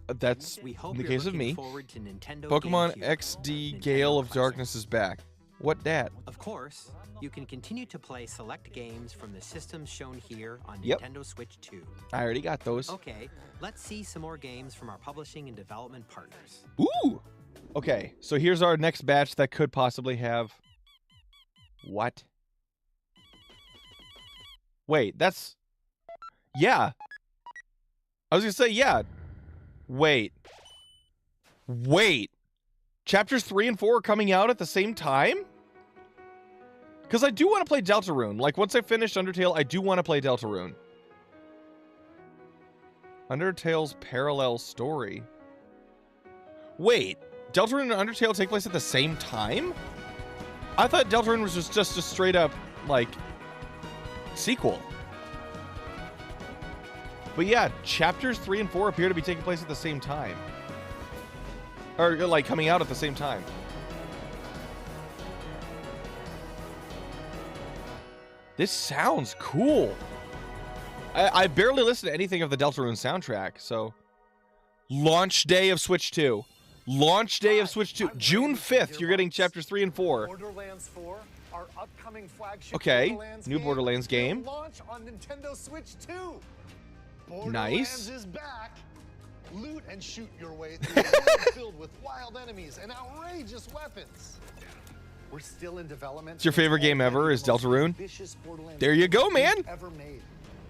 That's we hope in the you're case of looking me. forward to Nintendo Pokemon GameCube, XD Gale of Darkness is back. What dat? Of course, you can continue to play select games from the systems shown here on Yep. Nintendo Switch 2. I already got those. Okay, let's see some more games from our publishing and development partners. Ooh. Okay, so here's our next batch that could possibly have. What? Wait, that's. Yeah. I was gonna say yeah. Wait. Chapters 3 and 4 are coming out at the same time? Because I do want to play Deltarune. Like, once I finish Undertale, I do want to play Deltarune. Undertale's parallel story. Wait, Deltarune and Undertale take place at the same time? I thought Deltarune was just a straight up, like, sequel. But yeah, chapters 3 and 4 appear to be taking place at the same time. Or, like, coming out at the same time. This sounds cool. I barely listen to anything of the Deltarune soundtrack, so... Launch day of Switch 2. Launch day of Switch 2. June 5th, you're getting chapters 3 and 4. Borderlands 4, our upcoming flagship Okay, Borderlands new game, Borderlands game. will launch on Nintendo Switch 2. Nice. Borderlands is back. Loot and shoot your way through a world filled with wild enemies and outrageous weapons. We're still in development. It's your favorite game ever is Deltarune? There you go, man. Ever made.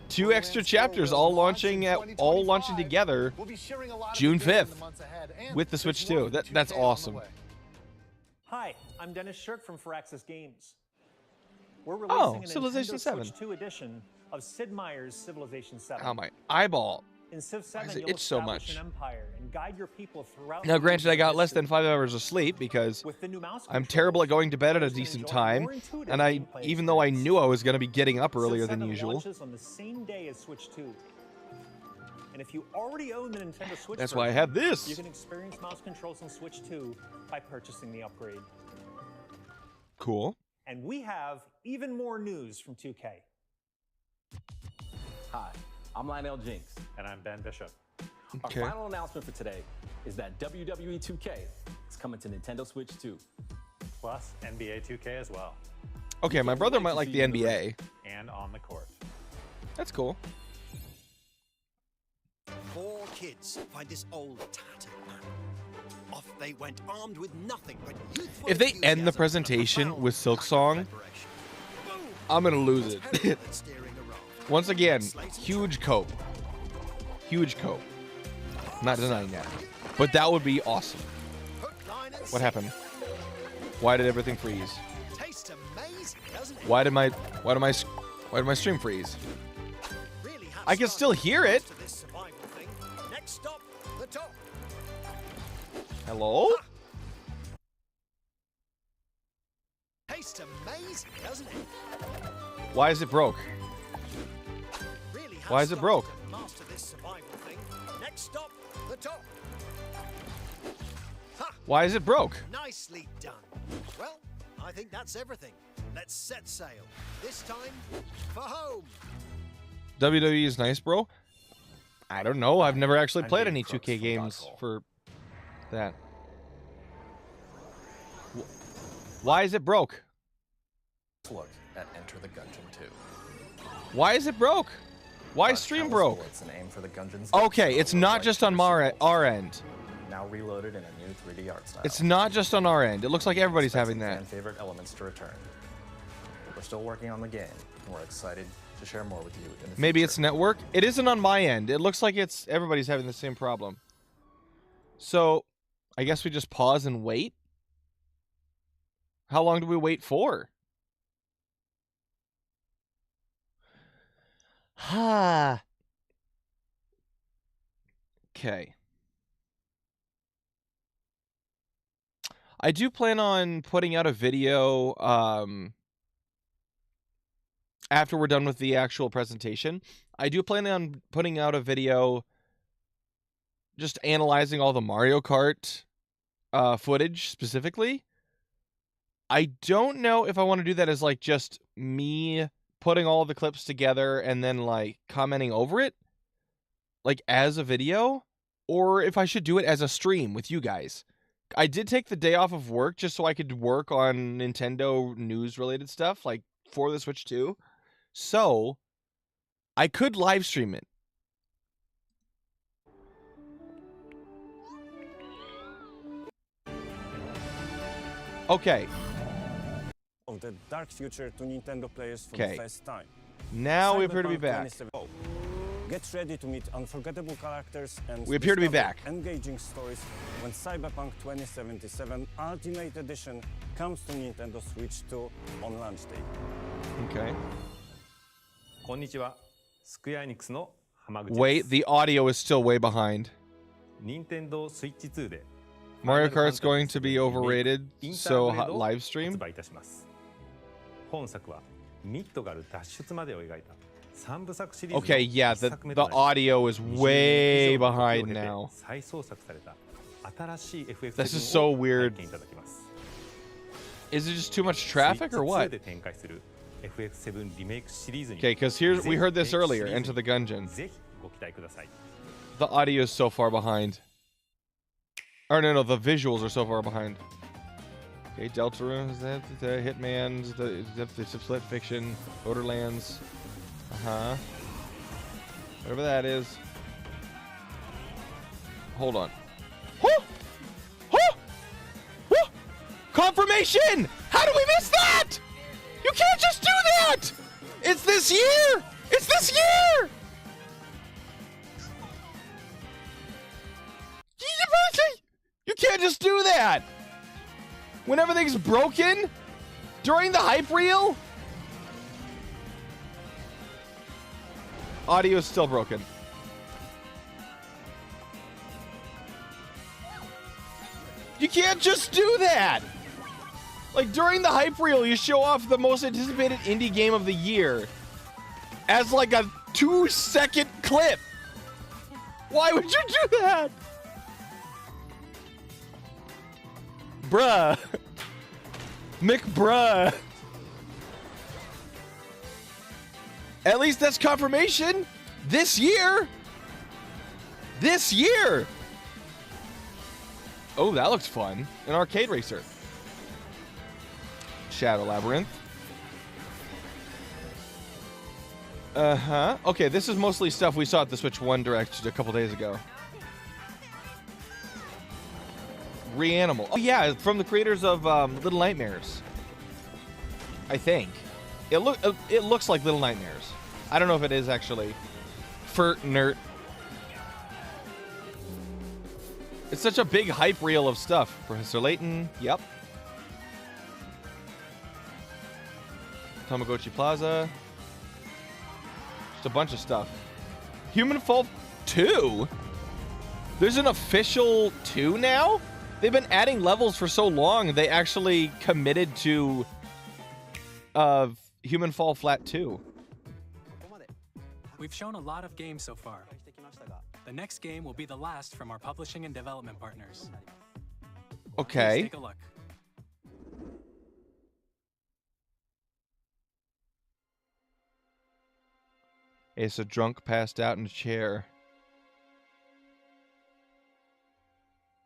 2 extra chapters all launching together June 5th with the Switch 2. That's awesome. Hi, I'm Dennis Shirk from Firaxis Games. We're releasing a Civilization Nintendo 7. Switch 2 edition of Sid Meier's Civilization 7. Oh, my eyeball. In Civ 7, does it you'll itch so establish much? an empire and guide your people throughout. Now, the granted, I got region's less than history. 5 hours of sleep because With the new mouse I'm terrible at going to bed at a decent time, and even though I knew I was going to be getting up earlier than Civ 7 usual. launches on the same day as Switch 2. And if you already own the Nintendo Switch That's why I version, have this. You can experience mouse controls on Switch 2 by purchasing the upgrade. Cool. And we have even more news from 2K. Hi, I'm Lionel Jinks. And I'm Ben Bishop. Okay. Our final announcement for today is that WWE 2K is coming to Nintendo Switch 2. Plus NBA 2K as well. Okay, my brother might like the NBA. And on the court. That's cool. 4 kids find this old tattered man. Off they went, armed with nothing but youthful If they end the enthusiasm presentation with Silk Song, I'm going to lose it. Once again, huge cope. Huge cope. Not denying that. But that would be awesome. What happened? Why did everything freeze? Tastes amazing, doesn't it? Why did my stream freeze? I can still hear it. To this survival thing. Next stop, the top. Hello? Tastes amazing, doesn't it? Why is it broke? Really has Why is it broke? started to master this survival thing. Next stop, the top. Why is it broke? Nicely done. Well, I think that's everything. Let's set sail. This time, for home. WWE is nice, bro. I don't know. I've never actually played any 2K games for that. Why is it broke? Look at Enter the Gungeon 2. Why is it broke? Why stream broke? Okay, it's not just on our end. Now reloaded in a new 3D art style. It's not just on our end. It looks like everybody's having that. Fan favorite elements to return. We're still working on the game, and we're excited to share more with you in the future. Maybe it's network. It isn't on my end. It looks like everybody's having the same problem. So, I guess we just pause and wait. How long do we wait for? Ha. Okay. I do plan on putting out a video after we're done with the actual presentation. I do plan on putting out a video just analyzing all the Mario Kart footage specifically. I don't know if I want to do that as like just me putting all the clips together and then like commenting over it like as a video, or if I should do it as a stream with you guys. I did take the day off of work just so I could work on Nintendo news related stuff like for the Switch 2. So I could live stream it. Okay. Of the dark future to Nintendo players for the first time. Now we appear to be back. Get ready to meet unforgettable characters and we appear to be back. Engaging stories when Cyberpunk 2077 Ultimate Edition comes to Nintendo Switch 2 on launch day. Okay. Konnichiwa. Square Enix no Hamaguchi. Wait, the audio is still way behind. Nintendo Switch 2 で Mario Kart's going to be overrated, so live stream. 本作はミッドガル脱出までを描いた3部作シリーズ Okay, yeah, the audio is way behind now. 再創作された新しい FF7 This is so を weird. 体験いただきます。 Is it just too much traffic or what? で展開する FF7 リメイクシリーズに Okay, because we heard this earlier, Enter the Gungeon. ぜひご期待ください。 The audio is so far behind. Or no, the visuals are so far behind. Okay, Deltarune, the Hitman's, the Split Fiction, Borderlands. Whatever that is. Hold on. Confirmation! How do we miss that? You can't just do that! It's this year! It's this year! You can't just do that! When everything's broken? During the hype reel? Audio is still broken. You can't just do that! Like, during the hype reel, you show off the most anticipated indie game of the year as like a 2-second clip. Why would you do that? Bruh. McBruh. At least that's confirmation. This year. This year. Oh, that looks fun. An arcade racer. Shadow Labyrinth. Okay, this is mostly stuff we saw at the Switch 1 Direct a couple days ago. Reanimal. Oh yeah, from the creators of Little Nightmares. I think. It looks like Little Nightmares. I don't know if it is actually. Nert. It's such a big hype reel of stuff. Professor Layton. Yep. Tamagotchi Plaza. Just a bunch of stuff. Human Fall 2? There's an official 2 now? They've been adding levels for so long, they actually committed to Human Fall Flat 2. We've shown a lot of games so far. The next game will be the last from our publishing and development partners. Okay. Please take a look. It's a drunk passed out in a chair.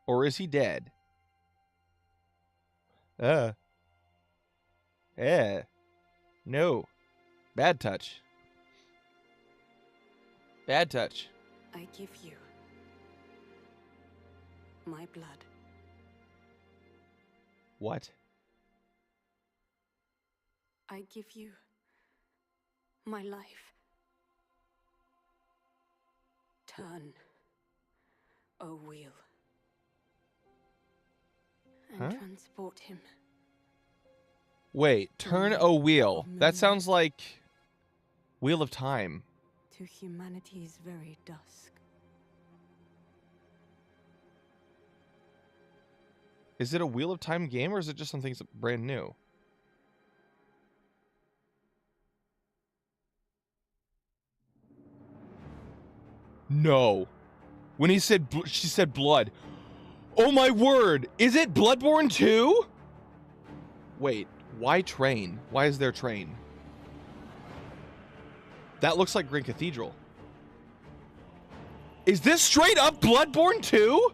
Or is he dead? No. Bad touch. Bad touch. I give you my blood. What? I give you my life. Turn a wheel and transport him. Wait, turn a wheel. That sounds like Wheel of Time. To humanity's very dusk. Is it a Wheel of Time game, or is it just something that's brand new? No. When he said, she said blood. Oh my word! Is it Bloodborne 2? Wait, why train? Why is there train? That looks like Grinning Cathedral. Is this straight up Bloodborne 2?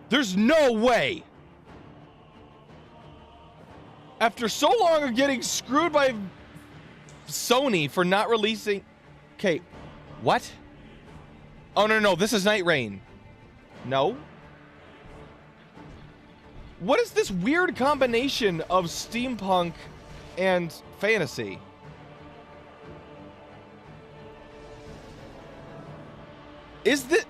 There's no way. After so long of getting screwed by Sony for not releasing... Okay, what? Oh, no, this is Night Rain. No? What is this weird combination of steampunk and fantasy? Is this...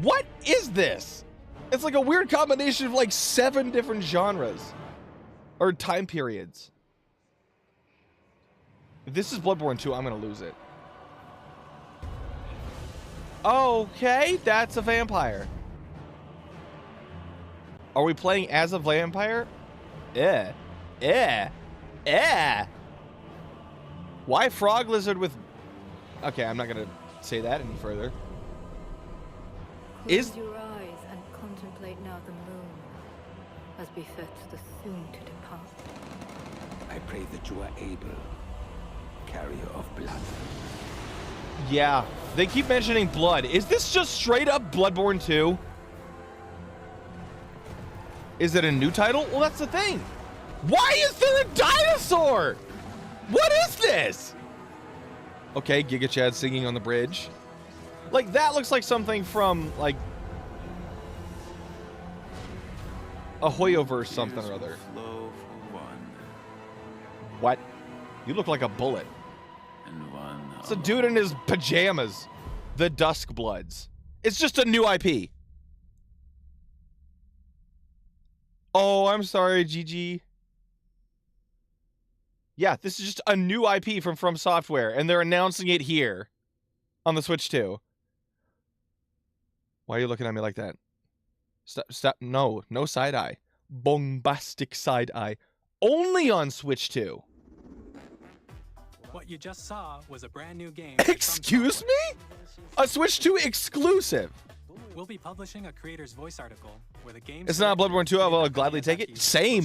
What is this? It's like a weird combination of like 7 different genres. Or time periods. If this is Bloodborne 2, I'm gonna lose it. Okay, that's a vampire. Are we playing as a vampire? Why frog lizard with... Okay, I'm not gonna say that any further. Close your eyes and contemplate now the moon, as befits the soon to depart. I pray that you are able, carrier of blood. Yeah, they keep mentioning blood. Is this just straight up Bloodborne 2? Is it a new title? Well, that's the thing. Why is there a dinosaur? What is this? Okay, Giga Chad singing on the bridge. Like, that looks like something from, like, a Hoyoverse something or other. What? You look like a bullet. It's a dude in his pajamas. The Dusk Bloods. It's just a new IP. Oh, I'm sorry, GG. Yeah, this is just a new IP from Software, and they're announcing it here on the Switch 2. Why are you looking at me like that? Stop. No side eye. Bombastic side eye. Only on Switch 2. What you just saw was a brand new game. Excuse me? A Switch 2 exclusive. We'll be publishing a creator's voice article where the game... It's not Bloodborne 2, I will gladly take it. Same.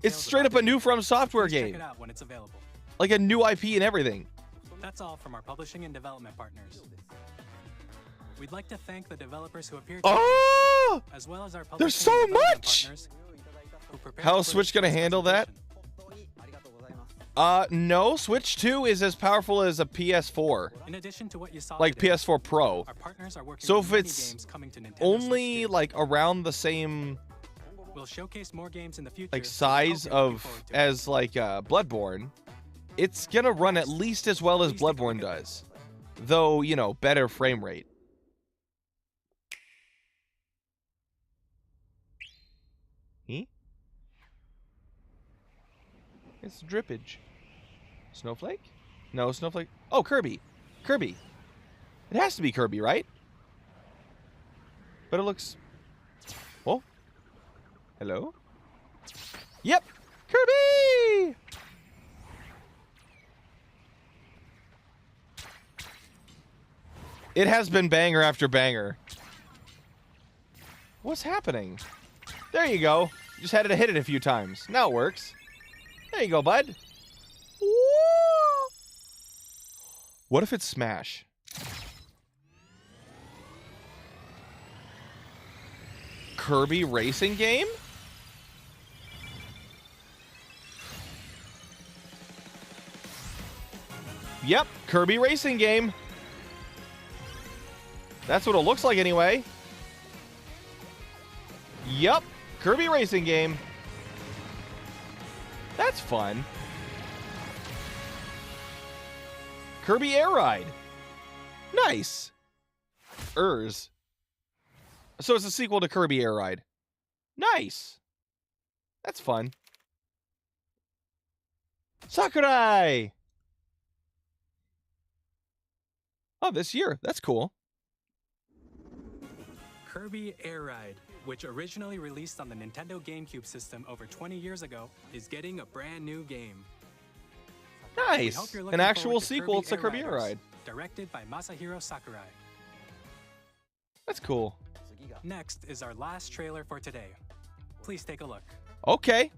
It's straight up a new From Software game. Check it out when it's available. Like a new IP and everything. That's all from our publishing and development partners. We'd like to thank the developers who appeared today, as well as our publishing there's so much! How's Switch gonna handle that? No, Switch 2 is as powerful as a PS4. In addition to what you saw like today, PS4 Pro. our partners are working So on if many it's games coming to Nintendo only Switch 2. like around the same We'll showcase more games in the future. like size of as like Bloodborne, it's gonna run at least as well as Bloodborne does. Though, you know, better frame rate. It's drippage. Snowflake? No, Snowflake. Oh, Kirby. Kirby. It has to be Kirby, right? But it looks... Oh. Hello? Yep. Kirby! It has been banger after banger. What's happening? There you go. Just had to hit it a few times. Now it works. There you go, bud. What if it's Smash? Kirby racing game? Yep, Kirby racing game. That's what it looks like anyway. Yep, Kirby racing game. That's fun. Kirby Air Ride. Nice. So it's a sequel to Kirby Air Ride. Nice. That's fun. Sakurai! Oh, this year. That's cool. Kirby Air Ride, which originally released on the Nintendo GameCube system over 20 years ago, is getting a brand new game. Nice. An actual sequel to Kirby Air Ride. Directed by Masahiro Sakurai. That's cool. Next is our last trailer for today. Please take a look. Okay.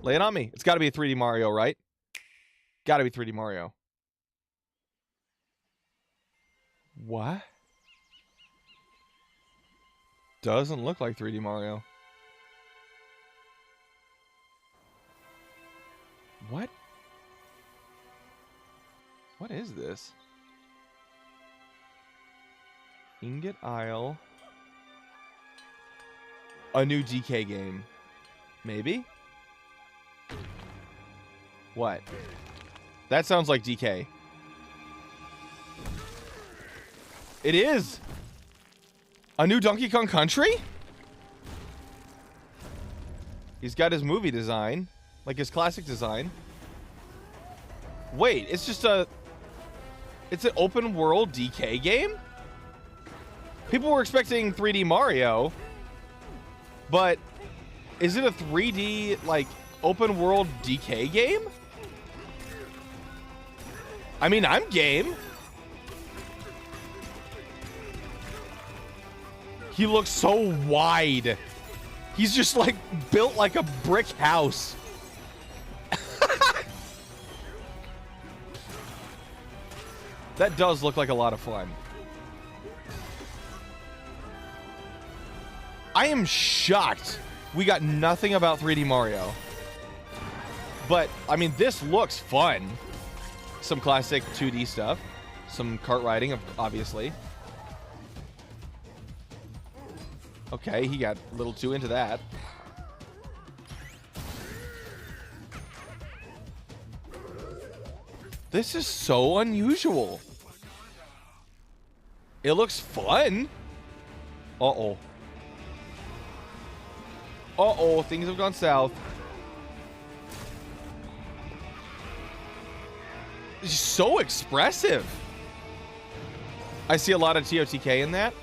Lay it on me. It's got to be a 3D Mario, right? Got to be 3D Mario. What? Doesn't look like 3D Mario. What? What is this? Ingot Isle. A new DK game. Maybe? What? That sounds like DK. It is! A new Donkey Kong Country? He's got his movie design. Like his classic design. Wait, it's just a... It's an open world DK game? People were expecting 3D Mario. But is it a 3D, like, open world DK game? I mean, I'm game. He looks so wide. He's just, like, built like a brick house. That does look like a lot of fun. I am shocked we got nothing about 3D Mario. But, I mean, this looks fun. Some classic 2D stuff. Some kart riding, obviously. Okay, he got a little too into that. This is so unusual. It looks fun. Uh-oh. Uh-oh, things have gone south. It's so expressive. I see a lot of TOTK in that.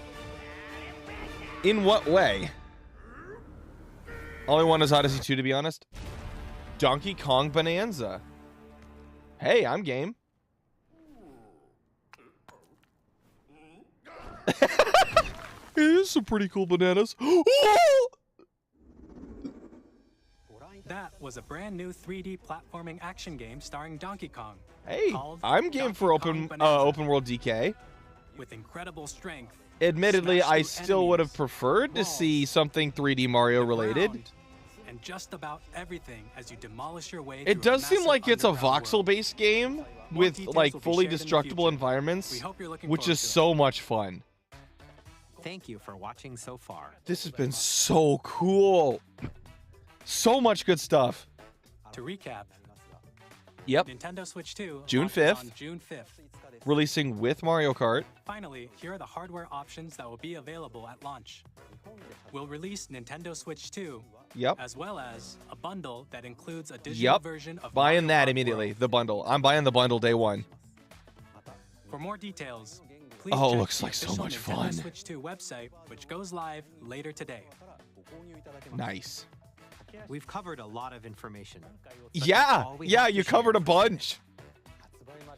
In what way? All I want is Odyssey 2, to be honest. Donkey Kong Bonanza. Hey, I'm game. It is some pretty cool bananas. That was a brand new 3D platforming action game starring Donkey Kong. Hey, I'm game for open world DK. With incredible strength. Admittedly, I still would have preferred to see something 3D Mario related. And just about everything as you demolish your way. It does seem like it's a voxel-based game with like fully destructible environments, which is so much fun. Thank you for watching so far. This has been so cool. So much good stuff. To recap. Yep. Nintendo Switch 2 June 5th. on June 5th. Releasing with Mario Kart. Finally, here are the hardware options that will be available at launch. We'll release Nintendo Switch 2, Yep. as well as a bundle that includes a digital version of Buying Mario that Kart immediately. World. The bundle. I'm buying the bundle day one. For more details, please Oh, it check looks the like so official much Nintendo fun. Switch 2 website, which goes live later today. Nice. We've covered a lot of information. Yeah, you covered a bunch.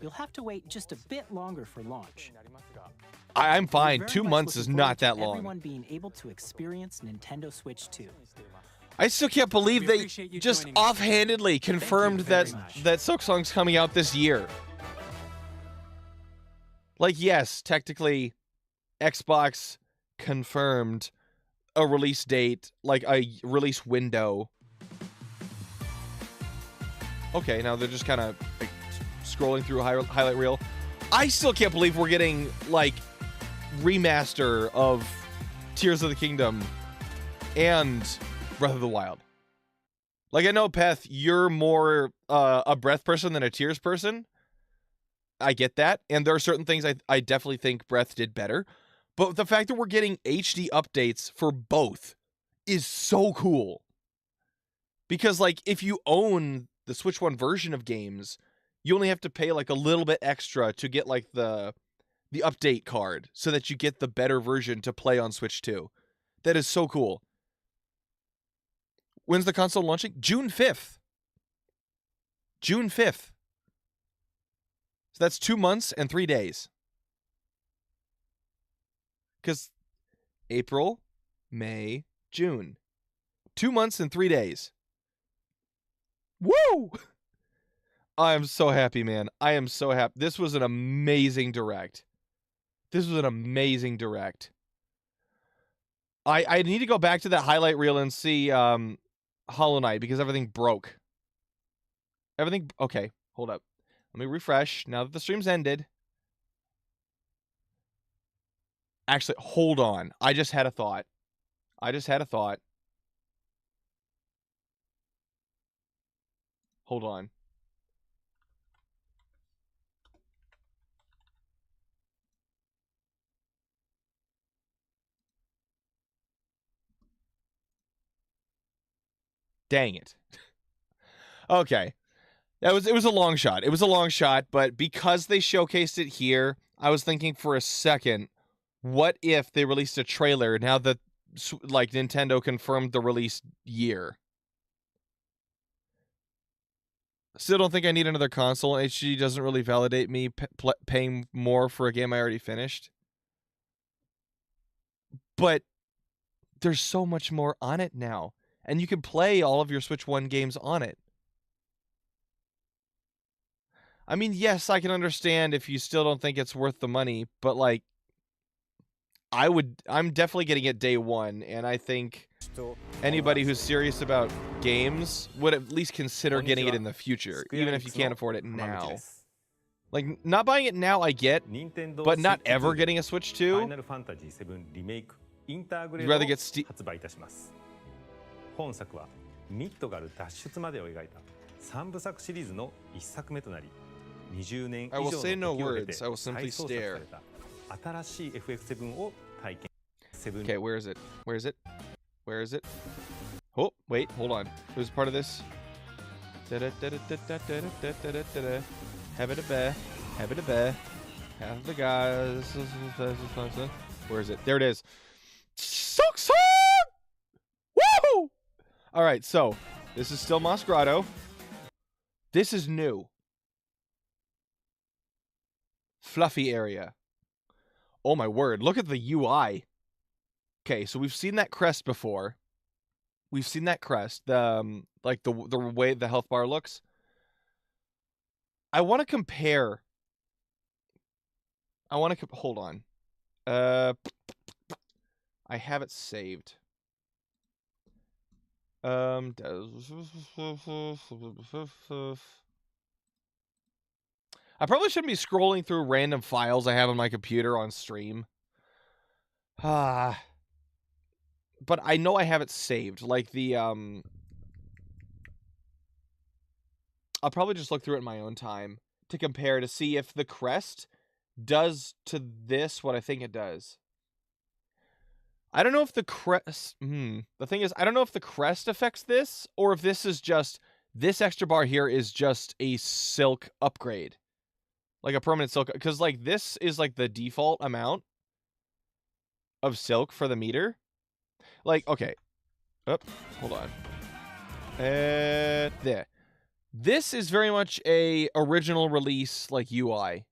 You'll have to wait just a bit longer for launch. I'm fine. We're very 2 much months is looking not forward that to long. Everyone being able to experience Nintendo Switch 2. I still can't believe they just offhandedly confirmed that Silksong's coming out this year. Like, yes, technically, Xbox confirmed a release date, like a release window. Okay, now they're just kind of like, scrolling through a highlight reel. I still can't believe we're getting, like, remaster of Tears of the Kingdom and Breath of the Wild. Like, I know, Peth, you're more a Breath person than a Tears person. I get that. And there are certain things I definitely think Breath did better. But the fact that we're getting HD updates for both is so cool. Because, like, if you own the Switch 1 version of games, you only have to pay, like, a little bit extra to get, like, the update card so that you get the better version to play on Switch 2. That is so cool. When's the console launching? June 5th. June 5th. So that's 2 months and 3 days. Because April, May, June. 2 months and 3 days. Woo! I am so happy, man. I am so happy. This was an amazing direct. This was an amazing direct. I need to go back to that highlight reel and see Hollow Knight because everything broke. Everything... Okay, hold up. Let me refresh now that the stream's ended. Actually, hold on. I just had a thought. Hold on. Dang it. Okay. It was a long shot. It was a long shot, but because they showcased it here, I was thinking for a second, what if they released a trailer now that, like, Nintendo confirmed the release year? Still don't think I need another console. HD doesn't really validate me paying more for a game I already finished. But there's so much more on it now. And you can play all of your Switch 1 games on it. I mean, yes, I can understand if you still don't think it's worth the money, but, like, I'm definitely getting it day one, and I think anybody who's serious about games would at least consider getting it in the future, even if you can't afford it now. Like, not buying it now, I get, but not ever getting a Switch 2? You'd rather get Steam... 本作はミッドガル脱出までを描いた3部作シリーズの1作目となり、20年以上の時を経て再創作された新しい FF7 を体験。Okay, where is it? Where is it? Where is it? Oh, wait, hold on. Who's part of this? Have it a bear. Have it a bear. Have the guys. Where is it? There it is. Successor! Woo! All right, so this is still Moss Grotto. This is new. Fluffy area. Oh my word, look at the UI. Okay, so we've seen that crest before. We've seen that crest, like the way the health bar looks. I want to compare. Hold on. I have it saved. I probably shouldn't be scrolling through random files I have on my computer on stream. But I know I have it saved. Like the I'll probably just look through it in my own time to compare to see if the crest does to this what I think it does. I don't know if the crest... The thing is, I don't know if the crest affects this, or if this is just... This extra bar here is just a silk upgrade. Like a permanent silk... Because, like, this is, like, the default amount of silk for the meter. Like, okay. Oh, hold on. There. This is very much a original release, like, UI.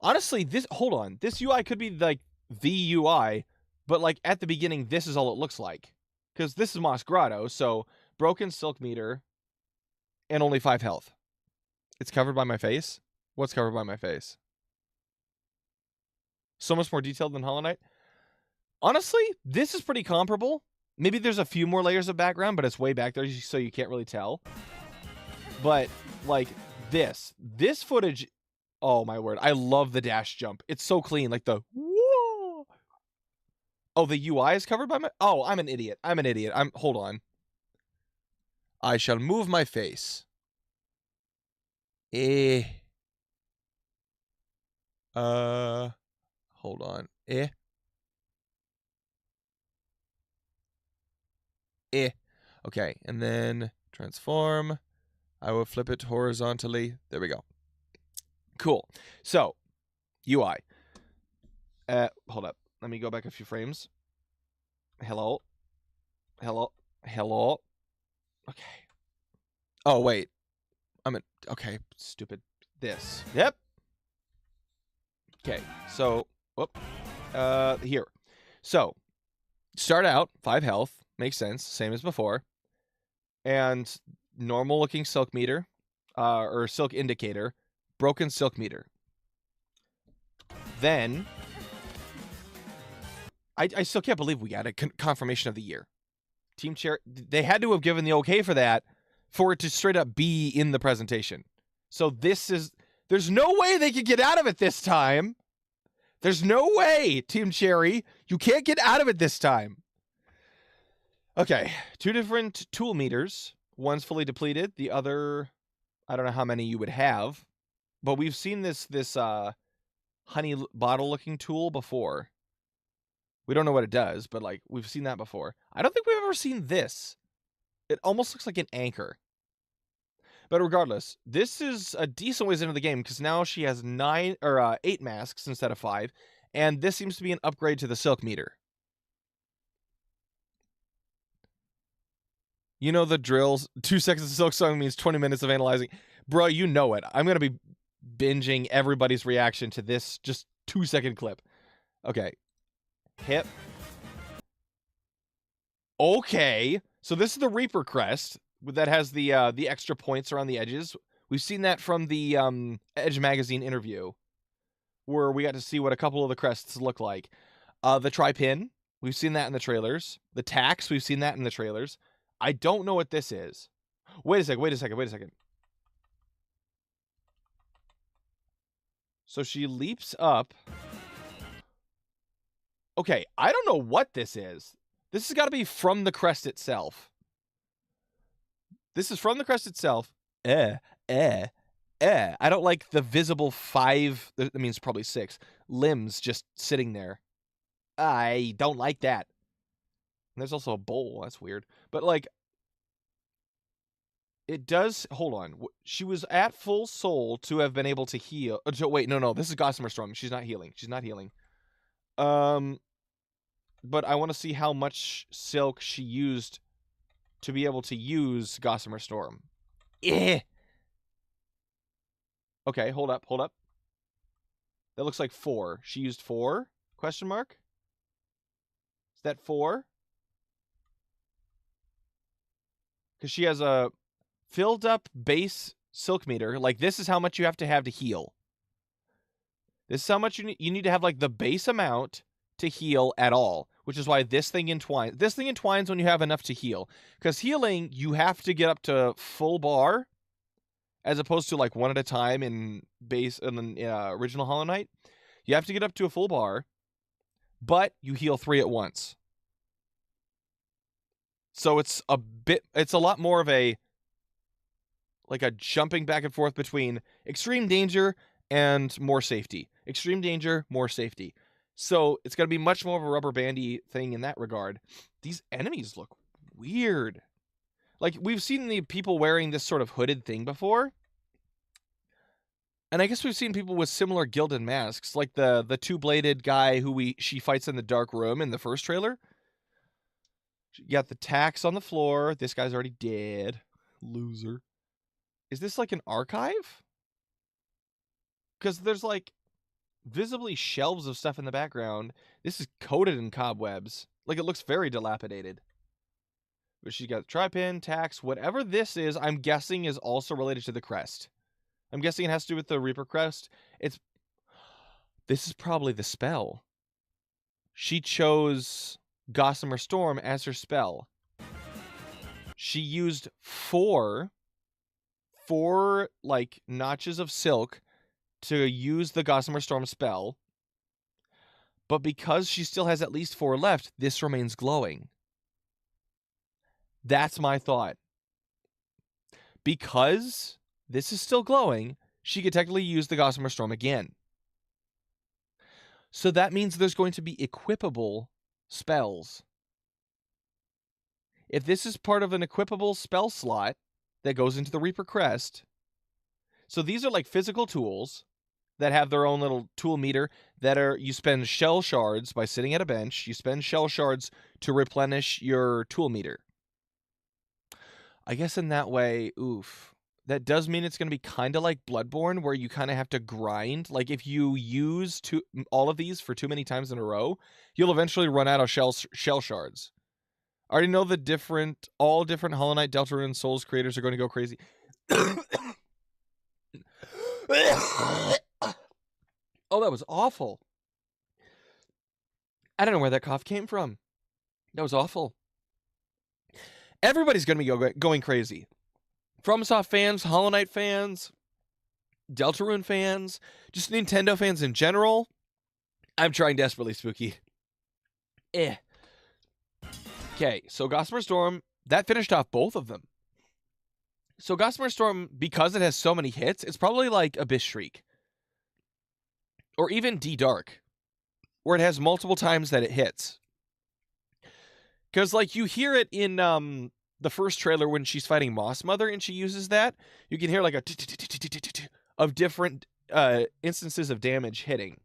Honestly, this... Hold on. This UI could be, like, the UI... But, like, at the beginning, this is all it looks like. Because this is Moss Grotto, so broken silk meter and only 5 health. It's covered by my face? What's covered by my face? So much more detailed than Hollow Knight. Honestly, this is pretty comparable. Maybe there's a few more layers of background, but it's way back there, so you can't really tell. But, like, this footage, oh my word, I love the dash jump. It's so clean, like the, whoa. Oh, the UI is covered by my, oh, I'm an idiot. Hold on. I shall move my face. Hold on. Okay, and then transform. I will flip it horizontally. There we go. Cool. So, UI. Hold up. Let me go back a few frames. Hello. Okay. Oh, wait. Okay, stupid. This. Yep. Okay, so, whoop. Here. So, start out, 5 health. Makes sense. Same as before. And normal looking silk meter, or silk indicator, broken silk meter. Then, I still can't believe we got a confirmation of the year. Team Chair, they had to have given the okay for that for it to straight up be in the presentation. So there's no way they could get out of it this time. There's no way, Team Cherry. You can't get out of it this time. Okay, 2 different tool meters. One's fully depleted. The other, I don't know how many you would have. But we've seen this honey bottle-looking tool before. We don't know what it does, but, like, we've seen that before. I don't think we've ever seen this. It almost looks like an anchor. But regardless, this is a decent ways into the game because now she has 8 masks instead of 5, and this seems to be an upgrade to the silk meter. You know the drills. 2 seconds of silk song means 20 minutes of analyzing. Bro, you know it. I'm going to be binging everybody's reaction to this just 2-second clip. Okay. Hip. Okay. So this is the Reaper crest that has the extra points around the edges. We've seen that from the Edge magazine interview where we got to see what a couple of the crests look like. The tri-pin, we've seen that in the trailers. The tax, we've seen that in the trailers. I don't know what this is. Wait a second. So she leaps up. Okay, I don't know what this is. This has got to be from the crest itself. This is from the crest itself. I don't like the visible 5, that means probably 6, limbs just sitting there. I don't like that. And there's also a bowl. That's weird. But, like, it does... Hold on. She was at full soul to have been able to heal. Wait, no. This is Gossamer Storm. She's not healing. But I want to see how much silk she used to be able to use Gossamer Storm. Okay, hold up. That looks like 4. She used 4? Question mark? Is that 4? Because she has a filled up base silk meter. Like, this is how much you have to heal. This is how much you need to have, like, the base amount to heal at all, which is why this thing entwines. This thing entwines when you have enough to heal. Because healing, you have to get up to full bar, as opposed to, like, 1 at a time in original Hollow Knight. You have to get up to a full bar, but you heal 3 at once. So it's a lot more of a jumping back and forth between extreme danger and more safety. Extreme danger, more safety. So it's going to be much more of a rubber bandy thing in that regard. These enemies look weird. Like, we've seen the people wearing this sort of hooded thing before. And I guess we've seen people with similar gilded masks, like the 2-bladed guy who she fights in the dark room in the first trailer. You got the tax on the floor. This guy's already dead. Loser. Is this like an archive? Because there's like visibly shelves of stuff in the background. This is coated in cobwebs. Like, it looks very dilapidated. But she's got tri-pin, tax, whatever this is, I'm guessing is also related to the crest. I'm guessing it has to do with the Reaper crest. This is probably the spell. She chose Gossamer Storm as her spell. She used four like notches of silk to use the Gossamer Storm spell. But because she still has at least 4 left, this remains glowing. That's my thought. Because this is still glowing, she could technically use the Gossamer Storm again. So that means there's going to be equipable spells. If this is part of an equipable spell slot that goes into the Reaper Crest, so these are like physical tools that have their own little tool meter that are, you spend shell shards by sitting at a bench, you spend shell shards to replenish your tool meter. I guess in that way, oof. That does mean it's going to be kind of like Bloodborne, where you kind of have to grind. Like, if you use all of these for too many times in a row, you'll eventually run out of shell shards. I already know all different Hollow Knight, Deltarune, and Souls creators are going to go crazy. Oh, that was awful. I don't know where that cough came from. That was awful. Everybody's going to be going crazy. FromSoft fans, Hollow Knight fans, Deltarune fans, just Nintendo fans in general. I'm trying desperately, Spooky. Okay, so Gossamer Storm, that finished off both of them. So Gossamer Storm, because it has so many hits, it's probably like Abyss Shriek. Or even D-Dark, where it has multiple times that it hits. Because, like, you hear it in the first trailer when she's fighting Moss Mother and she uses that. You can hear, like, a of different instances of damage hitting.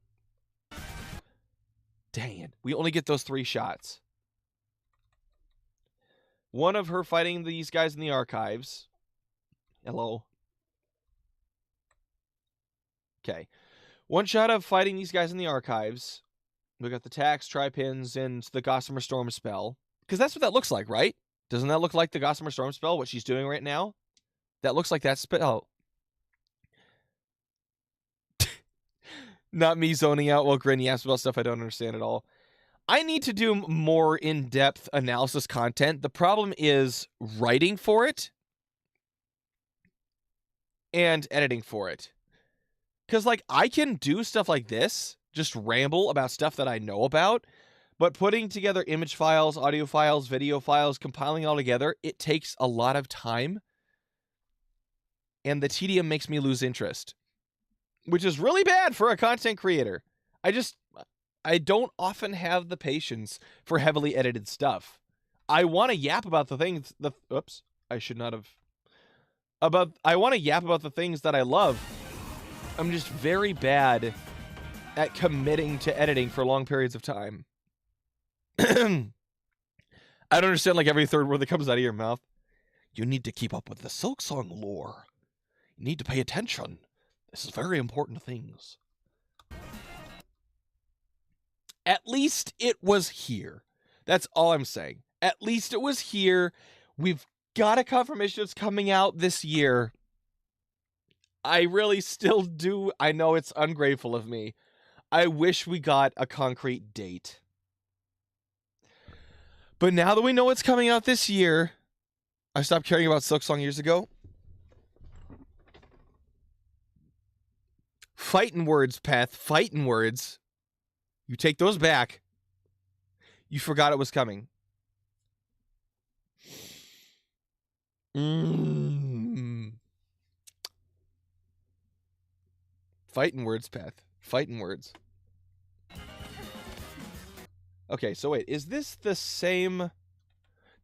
Dang it. We only get those 3 shots. One of her fighting these guys in the archives. Hello. Okay. One shot of fighting these guys in the archives. We got the tax, tri-pins, and the Gossamer Storm spell. Because that's what that looks like, right? Doesn't that look like the Gossamer Storm spell, what she's doing right now? That looks like that spell. Not me zoning out while Grinning asks about stuff I don't understand at all. I need to do more in-depth analysis content. The problem is writing for it and editing for it. Because, like, I can do stuff like this, just ramble about stuff that I know about, but putting together image files, audio files, video files, compiling it all together, it takes a lot of time, and the tedium makes me lose interest, which is really bad for a content creator. I don't often have the patience for heavily edited stuff. I want to yap about the things, I want to yap about the things that I love. I'm just very bad at committing to editing for long periods of time. I don't understand, like, every third word that comes out of your mouth. You need to keep up with the Silksong lore. You need to pay attention. This is very important things. At least it was here. That's all I'm saying. At least it was here. We've got a confirmation it's coming out this year. I really still do. I know it's ungrateful of me. I wish we got a concrete date. But now that we know it's coming out this year, I stopped caring about Silksong years ago. Fighting words, Peth. Fighting words. You take those back. You forgot it was coming. Fighting words, Peth. Fighting words. Okay, so wait. Is this the same...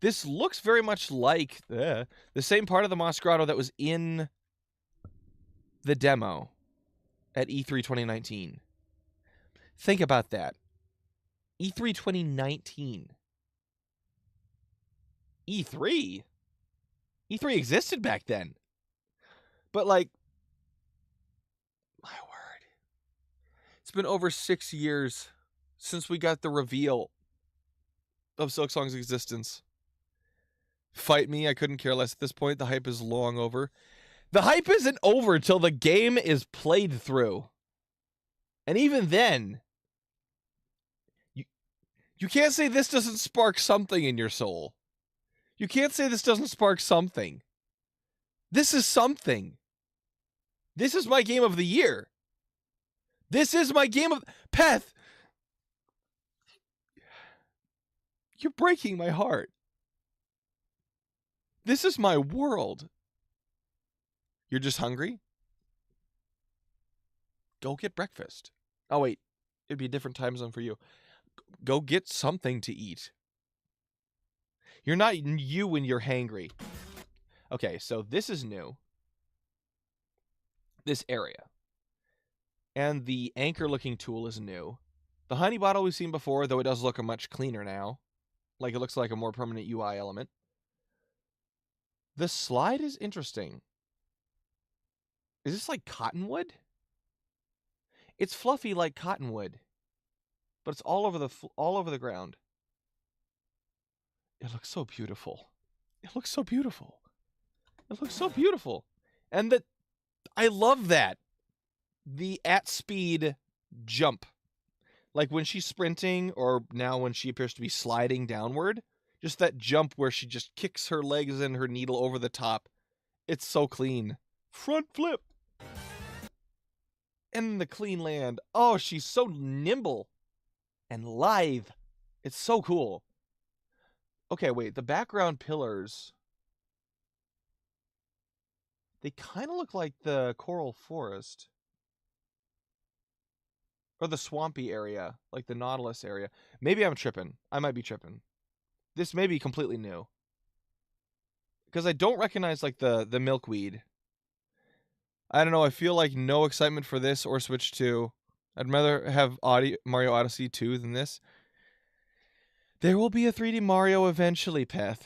This looks very much like the same part of the Moss Grotto that was in the demo at E3 2019. Think about that. E3 2019. E3? E3 existed back then. But, like, my word. It's been over 6 years since we got the reveal of Silksong's existence. Fight me, I couldn't care less at this point. The hype is long over. The hype isn't over till the game is played through. And even then, you can't say this doesn't spark something in your soul. You can't say this doesn't spark something. This is something. This is my game of the year. This is my game of... Peth! You're breaking my heart. This is my world. You're just hungry? Go get breakfast. Oh, wait. It'd be a different time zone for you. Go get something to eat. You're not you when you're hangry. Okay, so this is new. This area. And the anchor-looking tool is new. The honey bottle we've seen before, though it does look much cleaner now. Like, it looks like a more permanent UI element. The slide is interesting. Is this like cottonwood? It's fluffy like cottonwood, but it's all over the ground. It looks so beautiful. It looks so beautiful. It looks so beautiful. And I love that. The at speed jump. Like when she's sprinting, or now when she appears to be sliding downward, just that jump where she just kicks her legs and her needle over the top. It's so clean. Front flip. And the clean land. Oh, she's so nimble and lithe. It's so cool. Okay, wait. The background pillars, they kind of look like the coral forest. Or the swampy area, like the Nautilus area. Maybe I'm tripping. I might be tripping. This may be completely new. Because I don't recognize, like, the milkweed. I don't know, I feel like no excitement for this or Switch 2. I'd rather have Mario Odyssey 2 than this. There will be a 3D Mario eventually, Peth.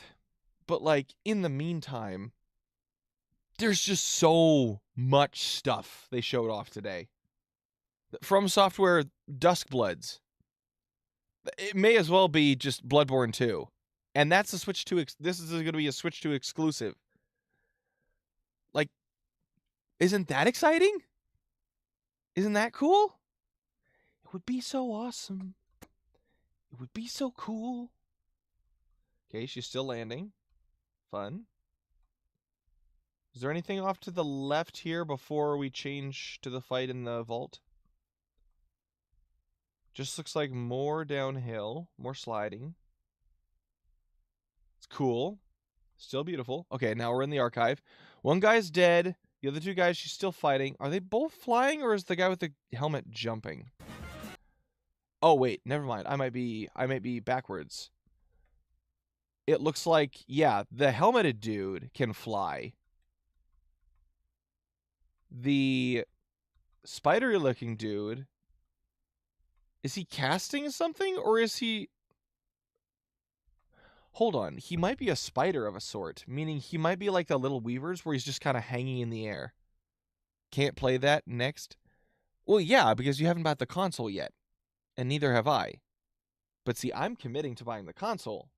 But, like, in the meantime, there's just so much stuff they showed off today. From Software Duskbloods. It may as well be just Bloodborne 2. And that's a Switch 2. This is going to be a Switch 2 exclusive. Like, isn't that exciting? Isn't that cool? It would be so awesome. It would be so cool. Okay, she's still landing. Fun. Is there anything off to the left here before we change to the fight in the vault? Just looks like more downhill, more sliding. It's cool. Still beautiful. Okay, now we're in the archive. One guy's dead. The other two guys, she's still fighting. Are they both flying, or is the guy with the helmet jumping? Oh, wait. Never mind. I might be backwards. It looks like, yeah, the helmeted dude can fly. The spidery-looking dude... Is he casting something, or is he... Hold on. He might be a spider of a sort, meaning he might be like the little weavers where he's just kind of hanging in the air. Can't play that next? Well, yeah, because you haven't bought the console yet, and neither have I. But see, I'm committing to buying the console,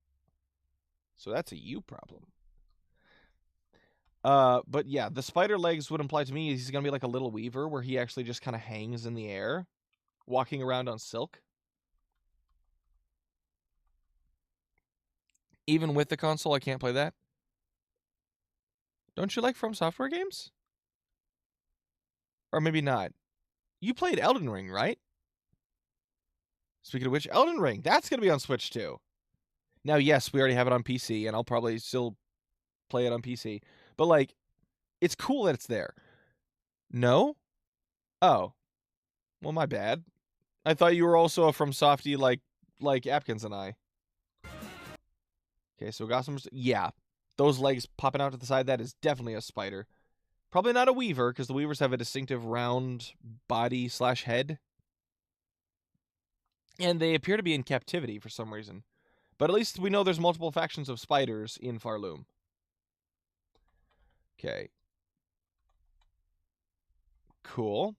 so that's a you problem. But yeah, the spider legs would imply to me he's going to be like a little weaver where he actually just kind of hangs in the air. Walking around on silk. Even with the console, I can't play that. Don't you like From Software games? Or maybe not. You played Elden Ring, right? Speaking of which, Elden Ring, that's going to be on Switch too. Now, yes, we already have it on PC, and I'll probably still play it on PC. But, like, it's cool that it's there. No? Oh. Well, my bad. I thought you were also a From Softie like Apkinz and I. Okay, so we got some... Yeah, those legs popping out to the side, that is definitely a spider. Probably not a weaver, because the weavers have a distinctive round body / head. And they appear to be in captivity for some reason. But at least we know there's multiple factions of spiders in Farloom. Okay. Cool.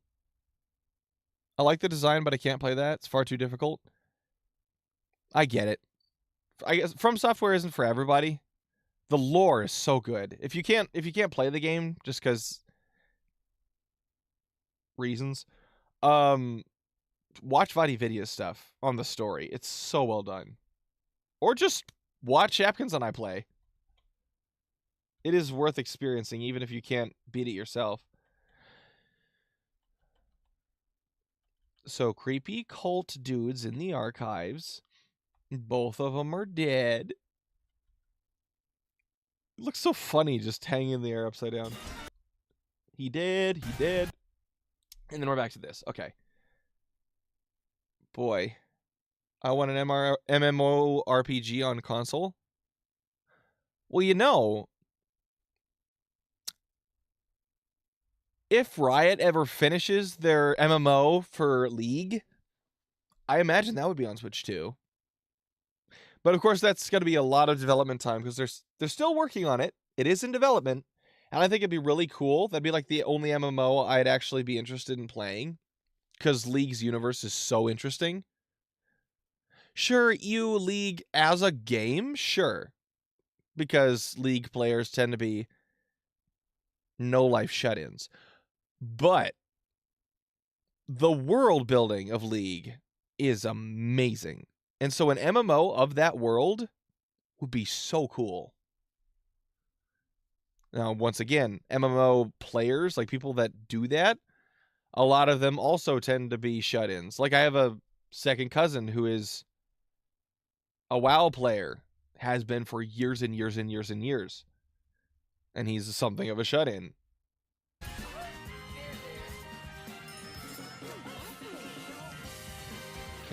I like the design, but I can't play that. It's far too difficult. I get it. I guess From Software isn't for everybody. The lore is so good. If you can't play the game just because reasons, watch VaatiVidya's stuff on the story. It's so well done. Or just watch Apkinz and I play. It is worth experiencing, even if you can't beat it yourself. So, creepy cult dudes in the archives. Both of them are dead. It looks so funny just hanging in the air upside down. He dead. And then we're back to this. Okay. Boy. I want an MMO RPG on console. Well, you know, if Riot ever finishes their MMO for League, I imagine that would be on Switch too. But of course, that's going to be a lot of development time because they're still working on it. It is in development, and I think it'd be really cool. That'd be like the only MMO I'd actually be interested in playing because League's universe is so interesting. Sure, League as a game, sure, because League players tend to be no-life shut-ins. But the world building of League is amazing. And so an MMO of that world would be so cool. Now, once again, MMO players, like people that do that, a lot of them also tend to be shut-ins. Like I have a second cousin who is a WoW player, has been for years and years and years and years. And he's something of a shut-in.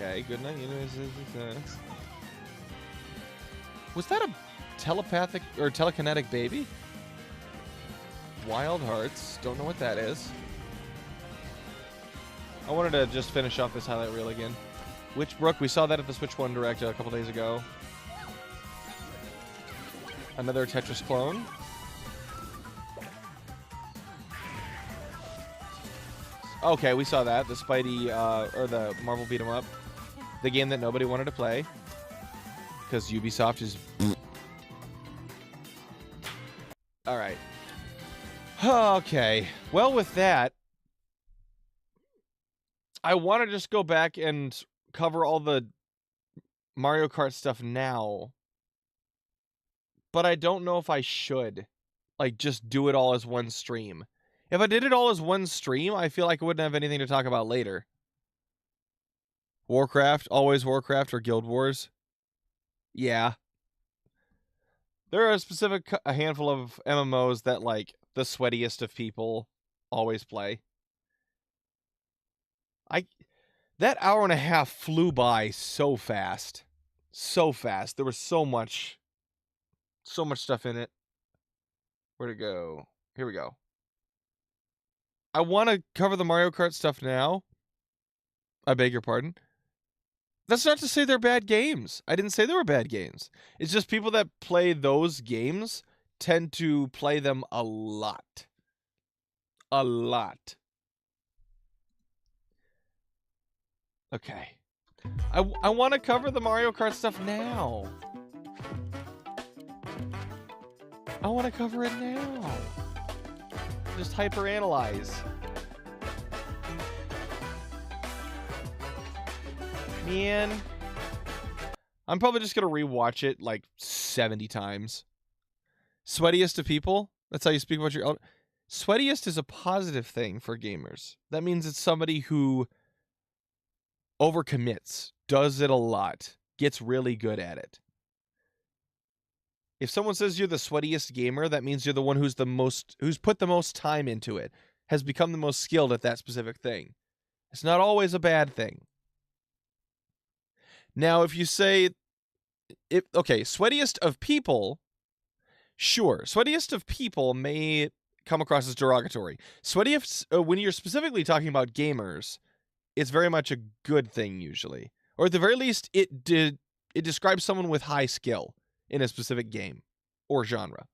Okay, good night. Was that a telepathic or telekinetic baby? Wild Hearts. Don't know what that is. I wanted to just finish off this highlight reel again. Witchbrook, we saw that at the Switch 1 Direct a couple days ago. Another Tetris clone. Okay, we saw that. The Spidey, or the Marvel beat 'em up. The game that nobody wanted to play. Because Ubisoft is... Alright. Okay. Well, with that, I want to just go back and cover all the Mario Kart stuff now. But I don't know if I should. Like, just do it all as one stream. If I did it all as one stream, I feel like I wouldn't have anything to talk about later. Warcraft, always Warcraft or Guild Wars. Yeah. There are a handful of MMOs that, like, the sweatiest of people always play. That hour and a half flew by so fast. So fast. There was so much stuff in it. Where'd it go? Here we go. I want to cover the Mario Kart stuff now. I beg your pardon. That's not to say they're bad games. I didn't say they were bad games. It's just people that play those games tend to play them a lot. A lot. Okay. I want to cover the Mario Kart stuff now. I want to cover it now. Just hyperanalyze. Man. I'm probably just going to rewatch it like 70 times. Sweatiest of people? That's how you speak about your own. Sweatiest is a positive thing for gamers. That means it's somebody who overcommits, does it a lot, gets really good at it. If someone says you're the sweatiest gamer, that means you're the one who's put the most time into it, has become the most skilled at that specific thing. It's not always a bad thing. Now, if you say, sweatiest of people, sure, sweatiest of people may come across as derogatory. Sweatiest, when you're specifically talking about gamers, it's very much a good thing usually. Or at the very least, it describes someone with high skill in a specific game or genre.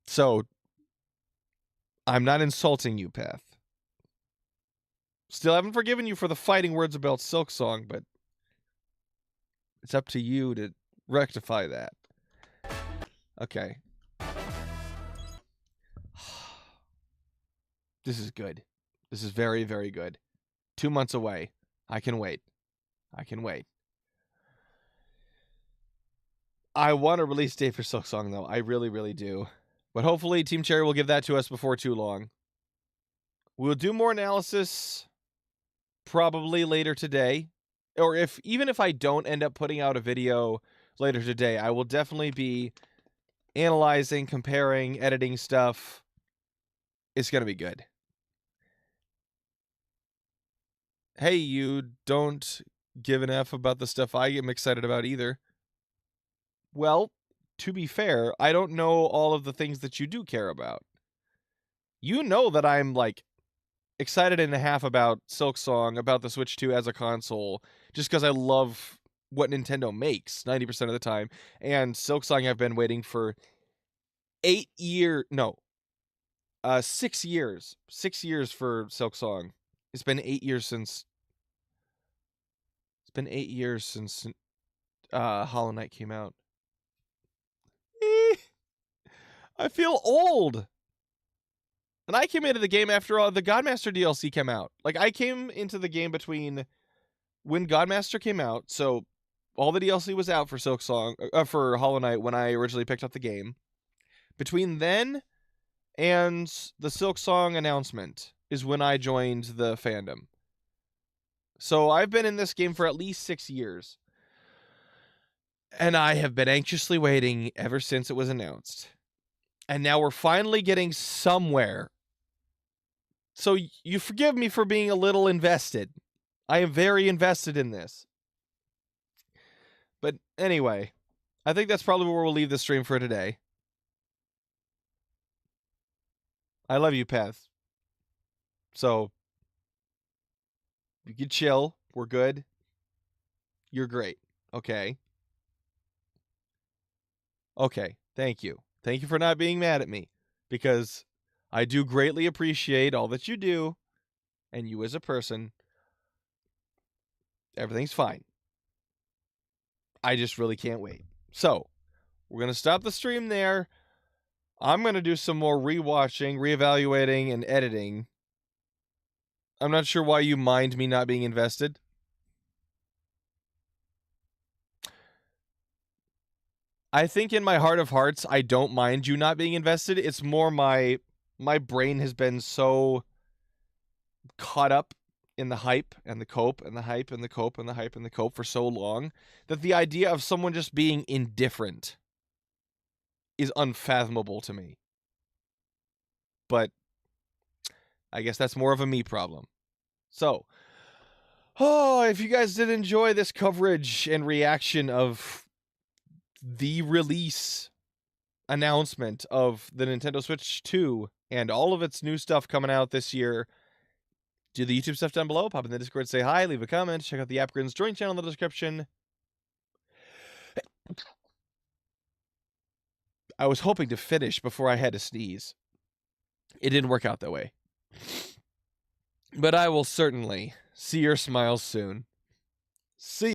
So, I'm not insulting you, Path. Still haven't forgiven you for the fighting words about Silk Song, but it's up to you to rectify that. Okay. This is good. This is very, very good. 2 months away. I can wait. I can wait. I want a release date for Silksong, though. I really, really do. But hopefully Team Cherry will give that to us before too long. We'll do more analysis probably later today. Or even if I don't end up putting out a video later today, I will definitely be analyzing, comparing, editing stuff. It's going to be good. Hey, you don't give an F about the stuff I am excited about either. Well, to be fair, I don't know all of the things that you do care about. You know that I'm, like, excited and a half about Silksong, about the Switch 2 as a console, just because I love what Nintendo makes 90% of the time. And Silksong I've been waiting for 6 years. 6 years. 6 years for Silksong. It's been 8 years since... It's been 8 years since Hollow Knight came out. I feel old. And I came into the game after all the Godmaster DLC came out. Like, I came into the game between when Godmaster came out, so all the DLC was out for Silksong, for Hollow Knight when I originally picked up the game. Between then and the Silksong announcement is when I joined the fandom. So I've been in this game for at least 6 years. And I have been anxiously waiting ever since it was announced. And now we're finally getting somewhere. So you forgive me for being a little invested. I am very invested in this. But anyway, I think that's probably where we'll leave the stream for today. I love you, Peth. So, you can chill. We're good. You're great. Okay. Okay. Thank you. Thank you for not being mad at me. Because I do greatly appreciate all that you do. And you as a person. Everything's fine. I just really can't wait. So, we're going to stop the stream there. I'm going to do some more rewatching, reevaluating, and editing. I'm not sure why you mind me not being invested. I think in my heart of hearts, I don't mind you not being invested. It's more my brain has been so caught up in the hype and the cope and the hype and the cope and the hype and the cope for so long that the idea of someone just being indifferent is unfathomable to me. But I guess that's more of a me problem. So, if you guys did enjoy this coverage and reaction of the release announcement of the Nintendo Switch 2 and all of its new stuff coming out this year, do the YouTube stuff down below, pop in the Discord, say hi, leave a comment, check out the Apkinz Channel in the description. I was hoping to finish before I had to sneeze. It didn't work out that way. But I will certainly see your smiles soon. See